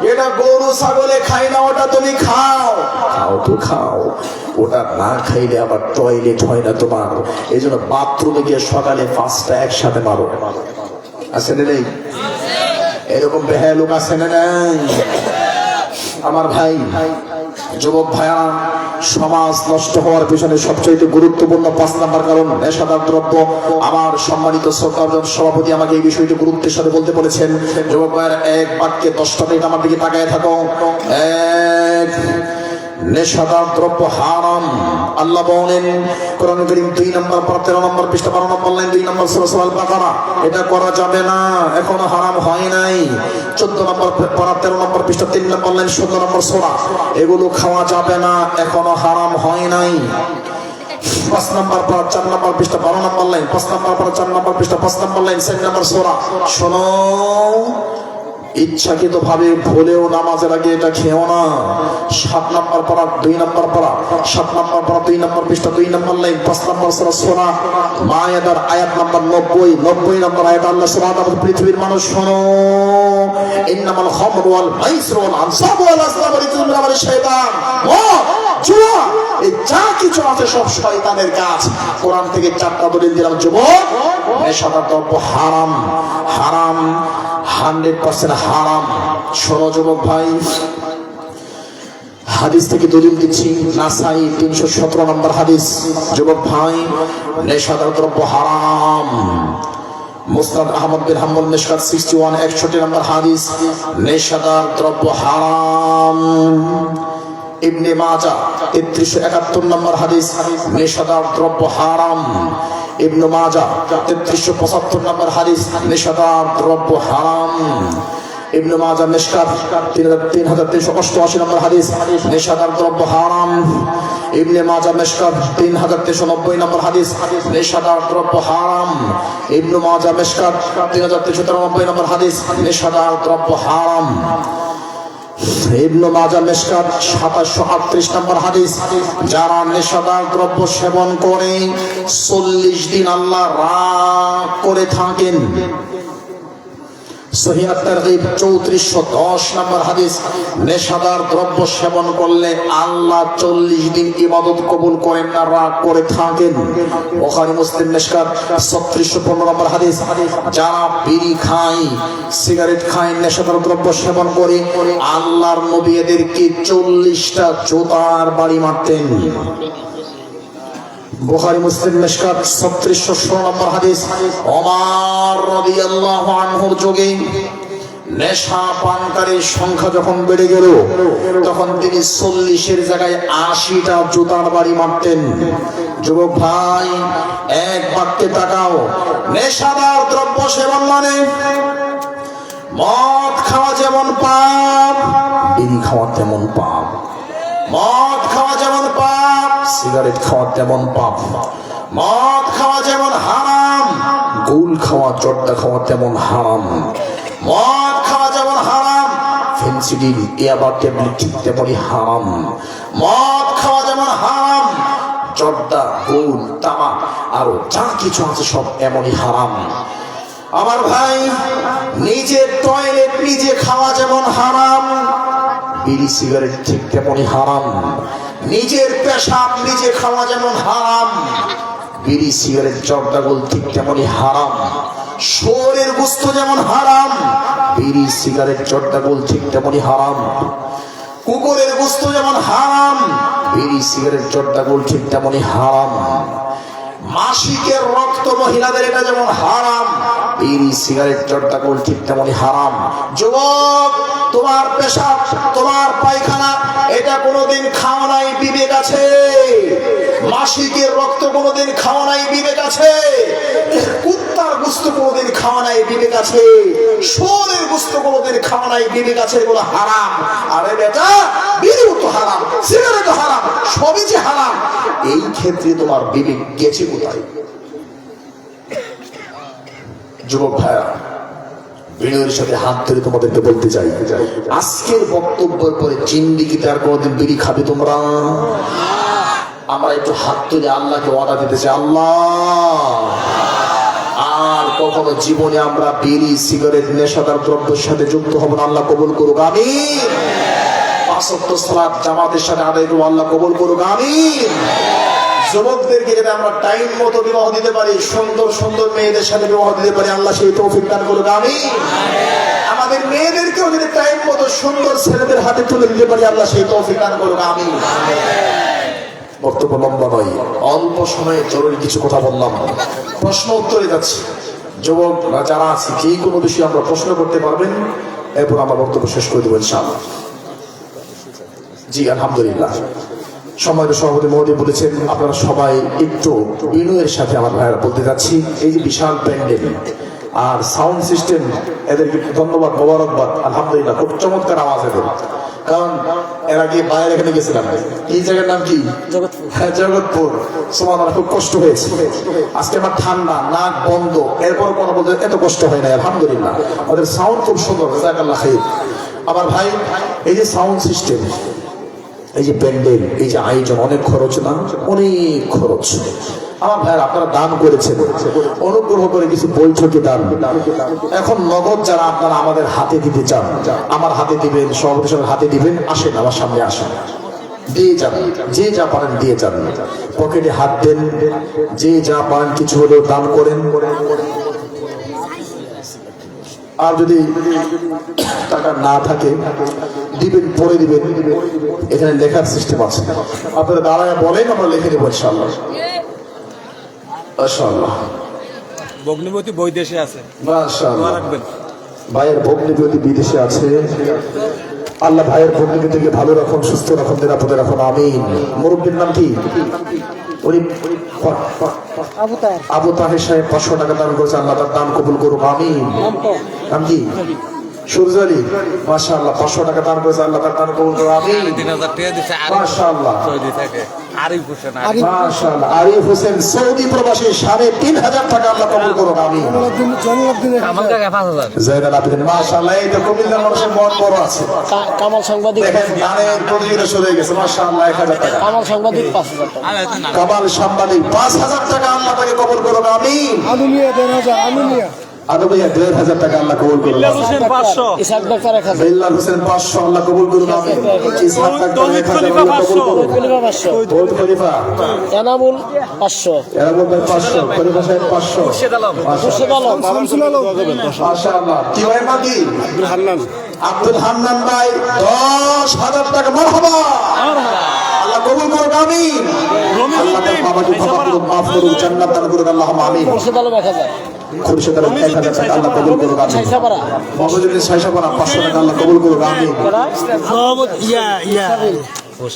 যেটা গরু ছাগলে খায় না ওটা তুমি খাও। খাও তো খাও, ওটা না খাইলে আবার টয়লেট হয় না তোমার। এই জন্য বাথরুমে গিয়ে সকালে 5টা একসাথে মারো। আছে না নেই? এরকম বেহায়া লোক আছে না নাই? আমার ভাই, যুবক ভাইয়া, সমাজ নষ্ট হওয়ার পিছনে সবচেয়ে গুরুত্বপূর্ণ 5 নাম্বার কারণ নেশাদার দ্রব্য। আমার সম্মানিত শ্রোতাজন সভাপতি আমাকে এই বিষয়টি গুরুত্বের সাথে বলতে বলেছেন। যুবক ভাইয়ারা, এক বাক্যে 10টা মিনিট আমার দিকে তাকায় থাকো। এক, নেশাদার দ্রব্য হারাম। আল্লাহ বলেন কোরআন কারীম 2 নম্বর পারা 13 নম্বর পৃষ্ঠা 12 নম্বর লাইন 2 নম্বর সূরা আল বাকারা, এটা করা যাবে না, এখনো হারাম হয় নাই। 14 নম্বর পারা 13 নম্বর পৃষ্ঠা 3 নম্বর লাইন 17 নম্বর সূরা, এগুলো খাওয়া যাবে না, এখনো হারাম হয় নাই। 5 নম্বর পারা 4 নম্বর পৃষ্ঠা 12 নম্বর লাইন, 5 নম্বর পারা 4 নম্বর পৃষ্ঠা 5 নম্বর লাইন 7 নম্বর সূরা। শোনো, ইচ্ছাকৃত ভাবে ভুলেও নামাজের আগে এটা খেও না। 7 নম্বর পারা 2 নম্বর পারা 7 নম্বর পারা 2 নম্বর পৃষ্ঠা 2 নম্বর লাইন 5 নম্বর সূরা মায়েদার আয়াত নম্বর 90 নম্বর আয়াত আল্লাহ সুবহানাহু ওয়া তাআলা পৃথিবীর মানুষ শোনো, ইন্নামাল খামরু ওয়াল মাইসিরু ওয়াল আনসাবু ওয়াল আসলামু রিজসুম মিন আমালি শাইতান। জুয়া এই যা কিছু আছে সব শয়তানের কাজ। কোরআন থেকে 4টা দলিল দিলাম যুবক, নেশাদার দ্রব্য হারাম, হারাম 100% হারাম। শোনো যুবক ভাই, হাদিস থেকে দলিল দিচ্ছি, নাসাই 317 নম্বর হাদিস। যুবক ভাই, নেশাদার দ্রব্য হারাম। মুসনাদ আহমদ বিন হাম্বল মিশকাত 61 61 নম্বর হাদিস, নেশাদার দ্রব্য হারাম। ইবনে মাজাহ 3371 নম্বর হাদিস, নেশাদার দ্রব্য হারাম। ইবনে মাজাহ 3375 নম্বর হাদিস, নেশাদার দ্রব্য হারাম। ইবনে মাজাহ মিশকাত 3388 নম্বর হাদিস, নেশাদার দ্রব্য হারাম। ইবনে মাজাহ মিশকাত 3390 নম্বর হাদিস, নেশাদার দ্রব্য হারাম। ইবনে মাজাহ মিশকাত 3393 নম্বর হাদিস, নেশাদার দ্রব্য হারাম। ইবনে মাজাহ মিশকাত 2738 নম্বর হাদিস, যারা নেশাদার দ্রব্য সেবন করে 40 দিন আল্লাহ রাগ করে থাকেন। সহিহ আত-তারগীব 3410 নম্বর হাদিস, নেশাদার দ্রব্য সেবন করলে আল্লাহ 40 দিন ইবাদত কবুল করেন না, রাগ করে থাকেন। বুখারী মুসলিম মিশকাত 3615 নম্বর হাদিস, যারা বিড়ি খায়, সিগারেট খায়, নেশাদার দ্রব্য সেবন করে আল্লাহর নবী এদেরকে 40টা জুতার বাড়ি মারতেন। বুখারী মুসলিম মিশকাত 3616 নম্বর হাদিস, ওমর রাদিয়াল্লাহু আনহুর যুগে নেশা পানকারীর সংখ্যা যখন বেড়ে গেল তখন তিনি 40-এর জায়গায় 80টা জুতার বাড়ি মারতেন। যুবক ভাই, এক বাক্যে তাকাও, নেশাদার দ্রব্য সেবন মানে মদ খাওয়া যেমন পাপ, বিড়ি খাওয়া তেমন পাপ। মদ খাওয়া যেমন পাপ, সিগারেট খাওয়া তেমন পাপ। মদ খাওয়া যেমন হারাম, গুল খাওয়া, জর্দা খাওয়া তেমন হারাম। মদ খাওয়া যেমন হারাম, ফেন্সিডিল, ইয়াবা ট্যাবলেট ঠিক তেমনই হারাম। মদ খাওয়া যেমন হারাম, জর্দা, গুল, তামাক আরো যা কিছু আছে সব এমনই হারাম। আমার ভাই, নিজের টয়লেট নিজে খাওয়া যেমন হারাম, বিড়ি সিগারেট ঠিক তেমনই হারাম। নিজের পেশাব নিজে খাওয়া যেমন হারাম, বিড়ি সিগারেট জর্দা গুল ঠিক তেমনই হারাম। শুয়োরের গোশত যেমন হারাম, বিড়ি সিগারেট জর্দা গুল ঠিক তেমনই হারাম। কুকুরের গোশত যেমন হারাম, বিড়ি সিগারেট জর্দা গুল ঠিক তেমনই হারাম। মাসিকের রক্ত মহিলাদের এটা যেমন হারাম, বিড়ি সিগারেট জর্দা গুল ঠিক তেমনই হারাম। যুবক, তোমার পেশাব, তোমার পায়খানা এটা কোনোদিন খাওয়া নাই, বিবেক আছে? মাসিকের রক্ত কোনোদিন খাওয়া নাই, বিবেক আছে? কুত্তার গোশত কোনোদিন খাওয়া নাই, বিবেক আছে? শুয়োরের গোশত কোনোদিন খাওয়া নাই, বিবেক আছে? এগুলো হারাম। আরে বেটা, বিড়িও তো হারাম, সিগারেটও হারাম, সবই যে হারাম। এই ক্ষেত্রে তোমার বিবেক গেছে কোথায়? যুবক ভাইরা, বিড়ির সাথে হাত ধরে তোমাদেরকে বলতে চাই, আজকের বক্তব্যের পরে জিন্দেগিতে আর কোনোদিন বিড়ি খাবে তোমরা? আমরা একটু হাত তুলে আল্লাহকে ওয়াদা দিতে চাই, আল্লাহ আর কখনো জীবনে আমরা বিড়ি সিগারেট নেশাদার দ্রব্যের সাথে যুক্ত হব না। আল্লাহ কবুল করুক, আমিন। 5 ওয়াক্ত সালাত জামাতের সাথে আদায় করব, আল্লাহ কবুল করুক, আমিন। যুবকদেরকে যাতে আমরা টাইম মতো বিবাহ দিতে পারি, সুন্দর সুন্দর মেয়েদের সাথে বিবাহ দিতে পারি, আল্লাহ সেই তৌফিক দান করুক, আমিন। আমাদের মেয়েদেরকেও যদি টাইম মতো সুন্দর ছেলেদের হাতে তুলে দিতে পারি, আল্লাহ সেই তৌফিক দান করুক, আমিন। বক্তব্য লম্বা নয়, অল্প সময়ে জরুরি কিছু কথা বললাম, প্রশ্ন উত্তরে যাচ্ছি। যুবক যারা আছে, যে কোনো বিষয়ে আমরা প্রশ্ন করতে পারবেন, এরপর আমার বক্তব্য শেষ করে দেবো ইনশাআল্লাহ। জি আলহামদুলিল্লাহ। সম্মানিত সভাপতি মহোদয় বলেছেন আপনারা সবাই একটু বিনয়ের সাথে আমার ভাইয়েরা বলতে যাচ্ছি, এই যে বিশাল প্যান্ডেল আর সাউন্ড সিস্টেম, এদেরকে ধন্যবাদ, মোবারকবাদ, আলহামদুলিল্লাহ, খুব চমৎকার আওয়াজ এদের। কারণ এর আগে বাইরে এখানে গেছিলাম, এই জায়গার নাম কি? জগৎপুর। হ্যাঁ, জগৎপুর। সুবহানাল্লাহ, খুব কষ্ট হয়েছে আজকে। আমার ঠান্ডা, নাক বন্ধ, এরপর কোনো বলতে এত কষ্ট হয় না, আলহামদুলিল্লাহ। ওদের সাউন্ড খুব সুন্দর, জাযাকাল্লাহ খাইর। আমার ভাই, এই যে সাউন্ড সিস্টেম, এই যে প্যান্ডেল, এই যে আয়োজন, অনেক খরচ না? অনেক খরচ। আমার ভাই, আপনারা দান করেছেন, অনুগ্রহ করে কিছু বৈঠকে দান। এখন নগদ যারা আপনারা আমাদের হাতে দিতে চান, আমার হাতে দিবেন, সভাপতি সাহেবের হাতে দিবেন, আসেন আমার সামনে আসেন, দিয়ে যান, যে যা পারেন দিয়ে যান, পকেটে হাত দেন, যে যা পারেন কিছু হলেও দান করেন। আর যদি টাকা না থাকে দিবেন, পরে দিবেন, এখানে লেখার সিস্টেম আছে, আপনারা দাঁড়ায় বলেন, আমরা লিখে দেবো ইনশাআল্লাহ। মাশাআল্লাহ, ভগ্নিপতি বৈদেশে আছে, মাশাআল্লাহ। ভাইয়ের ভগ্নিপতি বিদেশে আছে, আল্লাহ ভাইয়ের ভগ্নিপতিকে ভালো রাখুন, সুস্থ রাখুন, নিরাপদে রাখুন, আমিন। মুরব্বীর নাম কি? উনি আবু তাহের সাহেব 500 টাকা দান করেছে, আল্লাহ তার দান কবুল করুক, আমিন। নাম কি? সূর্য আলী, মাশাআল্লাহ, 500 টাকা দান করেছে, আল্লাহ তার দান কবুল করুক, আমিন। 3000 টাকা দিছে মাশাআল্লাহ, সৌদি থেকে আরিফ হোসেন। মাশাআল্লাহ, আরিফ হোসেন সৌদি প্রবাসী, 3500 টাকা আল্লাহ কবুল করুক, আমিন। কামাল কাকা 5000। জায়দা আবেদিন, মাশাআল্লাহ, এই তো কুমিল্লার মানুষের মন বড় আছে। কামাল সাংবাদিক, দেখেন দানের প্রতিযোগিতা শুরু হয়ে গেছে, মাশাআল্লাহ, 1000 টাকা। কামাল সাংবাদিক 5000 টাকা। কামাল সাংবাদিক 5000 টাকা, আল্লাহ তাকে কবুল করুক, আমিন। আনুমিয়া 1000, আনুমিয়া। আদমিয়া 1500 টাকা, আল্লাহ কবুল করুক, আমিন। 500। ইসাক ডাক্তার 1000, বিল্লাল হোসেন 500, আল্লাহ কবুল করুক, আমিন। ইসমাত ডাক্তার 1000, আল্লাহ কবুল করুক। খলিফা 500, বহুত খলিফা, এনামুল 500, এরাবুল ভাই 500, খলিফা সাহেব 500, খুরশেদ আলম, মাশাআল্লাহ। কি ভাই মাকি? আব্দুল হান্নান ভাই 10,000 টাকা, মারহাবা, আল্লাহ কবুল করুক, আমিন। আল্লাহ তার বাবাকে ক্ষমা করুক, মাফ করুক, জান্নাত দান করুক, আল্লাহুম্মা আমিন। খুরশেদ আলম 1000, খুরশেদ আলম 1000 টাকা, আল্লাহ কবুল করুক, আমিন। ছাইসাপাড়া, মহম্মদুদ্দিন সাইসাপাড়া 500 টাকা, আল্লাহ কবুল করুক, আমিন।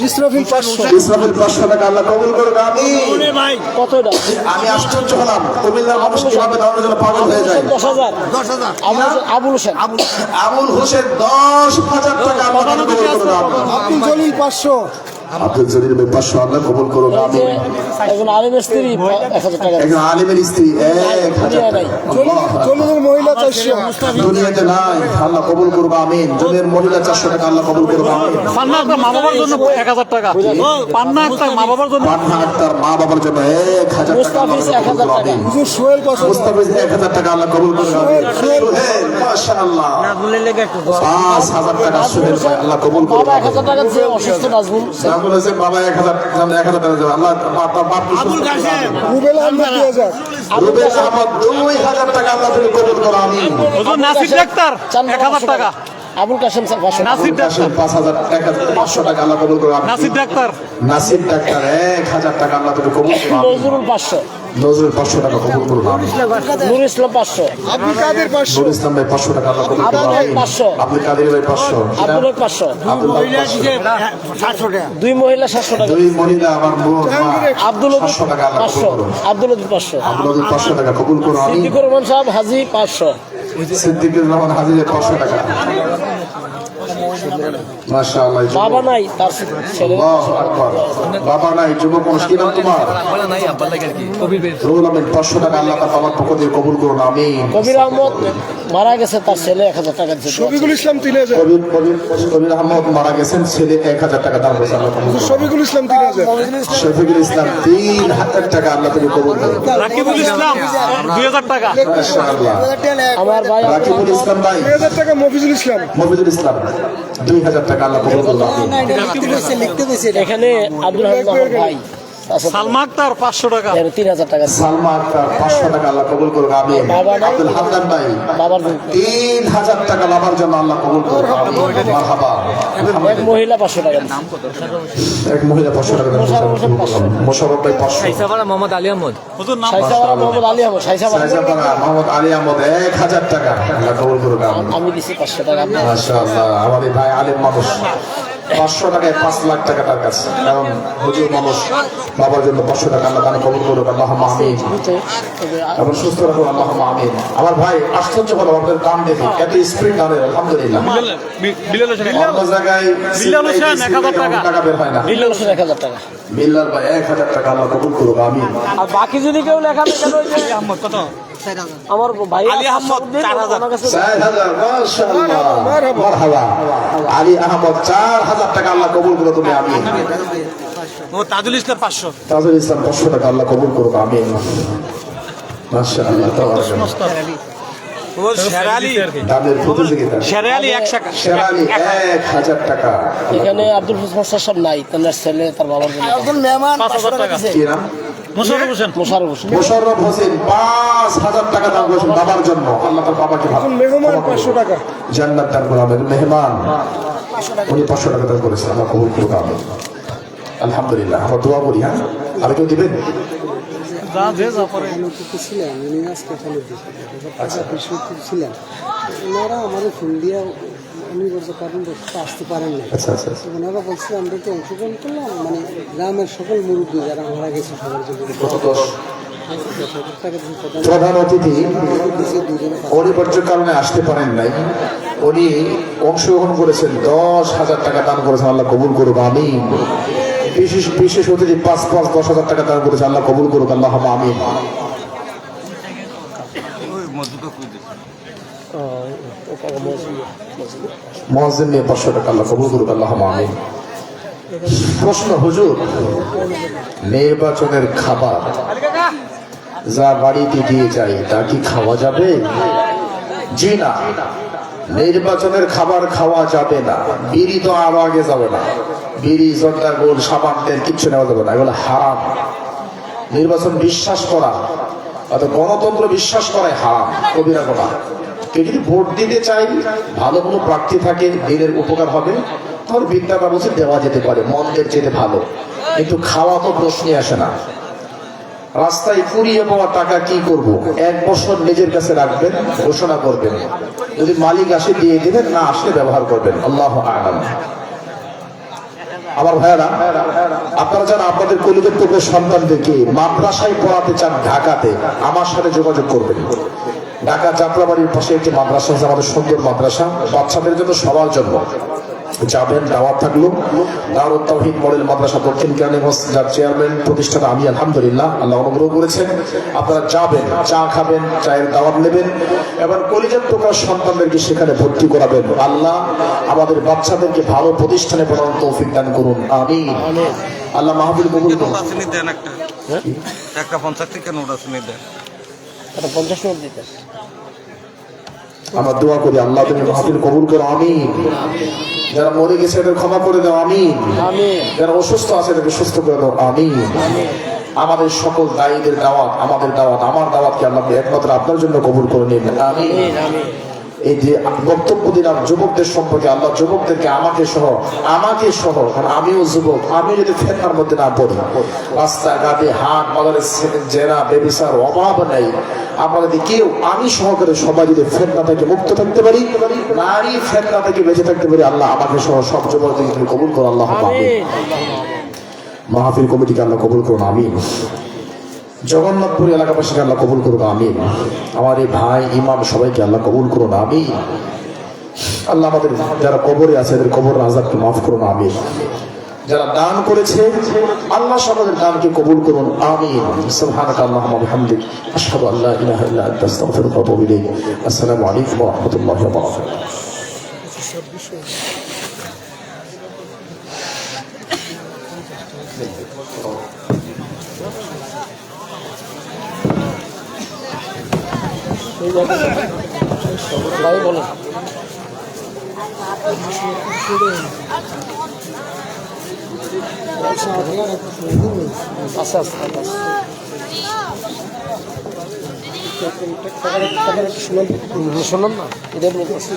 ইসরাফিল 500। ইসরাফিল 500 টাকা, আল্লাহ কবুল করুক, আমিন। কত এটা? আমি আশ্চর্য হলাম, কুমিল্লার মানুষ কিভাবে দানের জন্য পাগল হয়ে যায়। 10,000, আবুল হোসেন, আবুল হোসেন 10,000 টাকা, আল্লাহ তাকে কবুল করুক, আমিন। আব্দুল জলিল 500, আব্দুল জলিল ভাই 500, আল্লাহ কবুল করুক, আমিন। একজন আলিমের স্ত্রী 1000 টাকা। একজন আলিমের স্ত্রী 1000 টাকা, জলিলের মহিলা 400, দুনিয়াতে নাই, আল্লাহ কবুল করুক, আমিন। জনের মহিলা 400 টাকা, আল্লাহ কবুল করুক, আমিন। পান্না একটা মা বাবার জন্য 1000 টাকা। পান্না একটা মা বাবার জন্য। পান্না আক্তার মা বাবার জন্য 1000 টাকা, মুস্তাফিজ আল্লাহ কবুল 1000 করুক, টাকা। আমিন। হুজুর সোহেল 500, মুস্তাফিজ 1000 টাকা, আল্লাহ কবুল করুক, আমিন। সোহেল, মাশাআল্লাহ, 5000 টাকা সোহেল ভাই, আল্লাহ কবুল করুক, বাবা আমিন। 1000 টাকা দিয়েছে, অসুস্থ নাজমুল। নাজমুল হোসেন বাবা 1000 টাকা দেবে, আল্লাহ তার বাপকে সুস্থ করুক, আমিন। রুবেল আহমেদ 2000, রুবেল আহমদ 2000 টাকা, আল্লাহ তুমি কবুল করো, আমিন। হুজুর নাসির ডাক্তার 1000 টাকা। আবুল কাশেম 500, নাসির ডাক্তার, 500 টাকা, আল্লাহ কবুল করো, আমিন। নাসির ডাক্তার, নাসির ডাক্তার 1000 টাকা, আল্লাহ তুমি কবুল করো, আমিন। নজরুল 500, নজরুল 500 টাকা, কবুল করুন, আমিন। নুর ইসলাম 500, আব্দুল কাদের 500, নুর ইসলাম ভাই 500 টাকা, আল্লাহ কবুল করো, আব্দুল আমিন। 500, আব্দুল কাদের ভাই 500, আব্দুল 500, আব্দুল 700 টাকা, দুই মহিলা 700 টাকা, দুই মহিলা আমার বোন আব্দুল 700 টাকা, আল্লাহ কবুল 500, করো। আব্দুল 500, আব্দুল 500 টাকা, কবুল করো, আমিন। সিদ্দিকুর রহমান সাহেব হাজি 500, সিদ্দিকুর রহমান হাজির 500 টাকা, মাশাআল্লাহ। বাবা নাই তার ছেলে, আল্লাহু আকবার। বাবা নাই, যুবক মানুষ, কি নাম তোমার? রুহুল আমিন 500 টাকা, আল্লাহ তার বাবার পক্ষ থেকে কবুল করুন, আমিন। কবির আহমদ মারা গেছে, তার ছেলে 1000 টাকা দিয়েছে। শফিকুল ইসলাম 3000, কবির আহমদ মারা গেছেন, ছেলে 1000 টাকা দান করেছে, আল্লাহ কবুল করুন। শফিকুল ইসলাম 3000, শফিকুল ইসলাম 3000 টাকা, আল্লাহ তুমি কবুল করুন, রাকিবুল ইসলাম 2000 টাকা। মাশাআল্লাহ। আমার ভাই রাকিবুল ইসলাম ভাই, 3000 টাকা মফিজুল ইসলাম, মফিদুল ইসলাম 2000 টাকা, আল্লাহ কবুল করুন, আমিন। এখানে আব্দুল হামিদ আমার ভাই সালমা আক্তার 500 টাকা। 3000 টাকা দিয়েছে। সালমা আক্তার 500 টাকা, আল্লাহ কবুল করুন, আমিন। বাবা নাই। আব্দুল হান্নান ভাই বাবার জন্য 3000 টাকা বাবার জন্য, আল্লাহ কবুল করুন, আমিন। মারহাবা। এক মহিলা 500 টাকা দিয়েছে। এক মহিলা 500 টাকা দেন, মোশাররফ ভাই 500, সাইসাপাড়া মোহাম্মদ আলী আহমদ। হুজুর নাম সাইসাওয়ালা মোহাম্মদ আলী আহমদ, সাইসাওয়ালা সাইজাপাড়া মোহাম্মদ আলী আহমদ 1000 টাকা, আল্লাহ কবুল করুন, আমিন। আমি দিছি 500 টাকা। মাশাআল্লাহ, আমাদের ভাই আলেম মানুষ 500 টাকায় 5 লাখ টাকা তার কাছে, কারণ হুজুর মানুষ, বাবার জন্য 500 টাকা আল্লাহ দান কবুল করুক, আল্লাহুম্মা আমিন। এবং সুস্থ রাখুন, আল্লাহুম্মা আমিন। আমার ভাই আশ্চর্য ভালো, আপনাদের দান দেখি এত স্পিড দানের, আলহামদুলিল্লাহ। অন্য জায়গায় টাকা বের হয় না, বিল্লাল হোসেন 1000 টাকা। বিল্লাল ভাই 1000 টাকা আল্লাহ কবুল করুক, আমিন। আর বাকি যদি কেউ লেখা দেন ওই যে আমার ভাই আলী আহমদ 4000 4000, মাশাআল্লাহ, মারহাবা। আলী আহমদ 4000 টাকা আল্লাহ কবুল করুক, তুমি আমিন। ও তাজুল ইসলাম 500, তাজুল ইসলাম 500 টাকা আল্লাহ কবুল করুক, আমিন। মাশাআল্লাহ, তাবারাকাল্লাহ। ও শেরালি তাদের প্রতিযোগিতা, শেরালি 1 টাকা, শেরালি 1000 টাকা। এখানে আব্দুল হোসেন সাহেব নাই, তার ছেলে তার বাবার জন্য একজন মেহমান 5000 টাকা। কি নাম? মোশাররফ হোসেন, মোশাররফ হোসেন মোশাররফ হোসেন 5000 টাকা দান করেছেন বাবার জন্য, আল্লাহ তার বাবাকে ভালো মেহমান 500 টাকা। জান্নাত দান করবেন। মেহমান উনি 500 টাকা দান করেছেন, আল্লাহ কবুল করুক, আমিন। আলহামদুলিল্লাহ, আমরা দোয়া করি। হ্যাঁ, আর কেউ দিবেন? যা যে যা পরে ছিলেন উনি আজকে এখানে ছিলেন, ওনারা আমাদের ফোন দিয়ে অনিবার্য কারণ আসতে পারেন না। আচ্ছা আচ্ছা আচ্ছা। ওনারা বলছে আমরা তো অংশগ্রহণ করলাম, মানে গ্রামের সকল মুরব্বী যারা মারা গেছে সবার জন্য প্রধান অতিথি অনিবার্য কারণে আসতে পারেন নাই, উনি অংশগ্রহণ করেছেন, 10,000 টাকা দান করেছেন, আল্লাহ কবুল করুক, আমিন। বিশেষ বিশেষ অতিথি 10,000 টাকা দান করেছেন, আল্লাহ কবুল করুক, আল্লাহুম্মা আমিন। মুয়াজ্জিন নিয়ে 500 টাকা আল্লাহ কবুল করুক, আল্লাহুম্মা আমিন। প্রশ্ন, হুজুর, নির্বাচনের খাবার যা বাড়িতে দিয়ে যায় তা কি খাওয়া যাবে? জি না, নির্বাচনের খাবার খাওয়া যাবে না। বিড়ি তো আরো আগে যাবে না, বিড়ি, জর্দা, গোল, সাবান, তেল কিচ্ছু নেওয়া যাবে না, এগুলো হারাম। নির্বাচন বিশ্বাস করা, অর্থাৎ গণতন্ত্র বিশ্বাস করাই হারাম, কবিরা গুনাহ। কেউ যদি ভোট দিতে চাই, ভালো কোনো প্রার্থী থাকে, দিনের উপকার হবে, তাহলে বিদ্যা ব্যবস্থা দেওয়া যেতে পারে, মন্দের চেয়ে ভালো। কিন্তু খাওয়া তো প্রশ্নই আসে না। রাস্তায় কুড়িয়ে পাওয়া টাকা কি করব? 1 বছর নিজের কাছে রাখবেন, ঘোষণা করবেন, যদি মালিক আসে দিয়ে দেবেন, না আসলে ব্যবহার করবেন, আল্লাহু আ'লাম। আমার ভাইয়েরা, আপনারা যারা আপনাদের কলিজার টুকরো সন্তানদেরকে মাদ্রাসায় পড়াতে চান ঢাকাতে, আমার সাথে যোগাযোগ করবেন। ঢাকা যাত্রাবাড়ির পাশে একটি মাদ্রাসা আছে, আমাদের সুন্দর মাদ্রাসা, বাচ্চাদের জন্য, সবার জন্য। যাবেন, দাওয়াত থাকলো। দারুত তাওহীদ মডেল মাদ্রাসা দক্ষিণ কেরানীগঞ্জ, যার চেয়ারম্যান প্রতিষ্ঠাতা আমি, আলহামদুলিল্লাহ, আল্লাহ অনুগ্রহ করেছেন। আপনারা যাবেন, চা খাবেন, চায়ের দাওয়াত নেবেন এবং কলিজার টুকরা সন্তানদেরকে সেখানে ভর্তি করাবেন। আল্লাহ আমাদের বাচ্চাদেরকে ভালো প্রতিষ্ঠানে পড়ানোর তৌফিক দান করুন, আমিন। আল্লাহ মাহফিল কবুল করুন। দেন একটা 50 থেকে নোট আছে, দেন 50 নোট দিতে। আমরা দোয়া করি, আল্লাহ তুমি মাহফিল কবুল করো, আমিন। যারা মরে গেছে এদের ক্ষমা করে দাও, আমিন। যারা অসুস্থ আছে এদেরকে সুস্থ করে দাও, আমিন। আমাদের সকল দায়ীদের দাওয়াত, আমাদের দাওয়াত, আমার দাওয়াতকে আল্লাহ একমাত্র আপনার জন্য কবুল করে নিন, আমিন। এই যে বক্তব্য দিলাম যুবকদের সম্পর্কে, আল্লাহ যুবকদেরকে আমাকে সহ, কারণ আমিও যুবক, আমি যদি ফেতনার মধ্যে না পড়ি, রাস্তাঘাটে হাট বাজারে জেনা বেবিচার অভাব নাই, আমরা যদি কেউ, আমি সহকারে সবাই যদি ফেতনা থেকে মুক্ত থাকতে পারি, নারী ফেতনা থেকে বেঁচে থাকতে পারি, আল্লাহ আমাকে সহ সব যুবকদেরকে কবুল করো, আল্লাহ আমিন। মাহফিল কমিটিকে আল্লাহ কবুল করুন, আমিন। জগন্নাথপুর এলাকাবাসীকে আল্লাহ কবুল করুন, আমিন। আমার এই ভাই ইমাম সবাইকে আল্লাহ কবুল করুন, আমিন। আল্লাহ আমাদের যারা কবরে আছে এদের কবর আযাবকে মাফ করুন, আমিন। যারা দান করেছে আল্লাহ সবাদের দানকে কবুল করুন, আমিন। সুবহানাকা আল্লাহুম্মা ওয়া বিহামদিক, আশহাদু আল্লা ইলাহা ইল্লা আনতা, আস্তাগফিরুকা ওয়া আতুবু ইলাইক। আসসালামু আলাইকুম ওয়া রাহমাতুল্লাহি ওয়া বারাকাতুহু। ভাই বলেন। আচ্ছা আচ্ছা শুনুন না, এটা বলতেছি।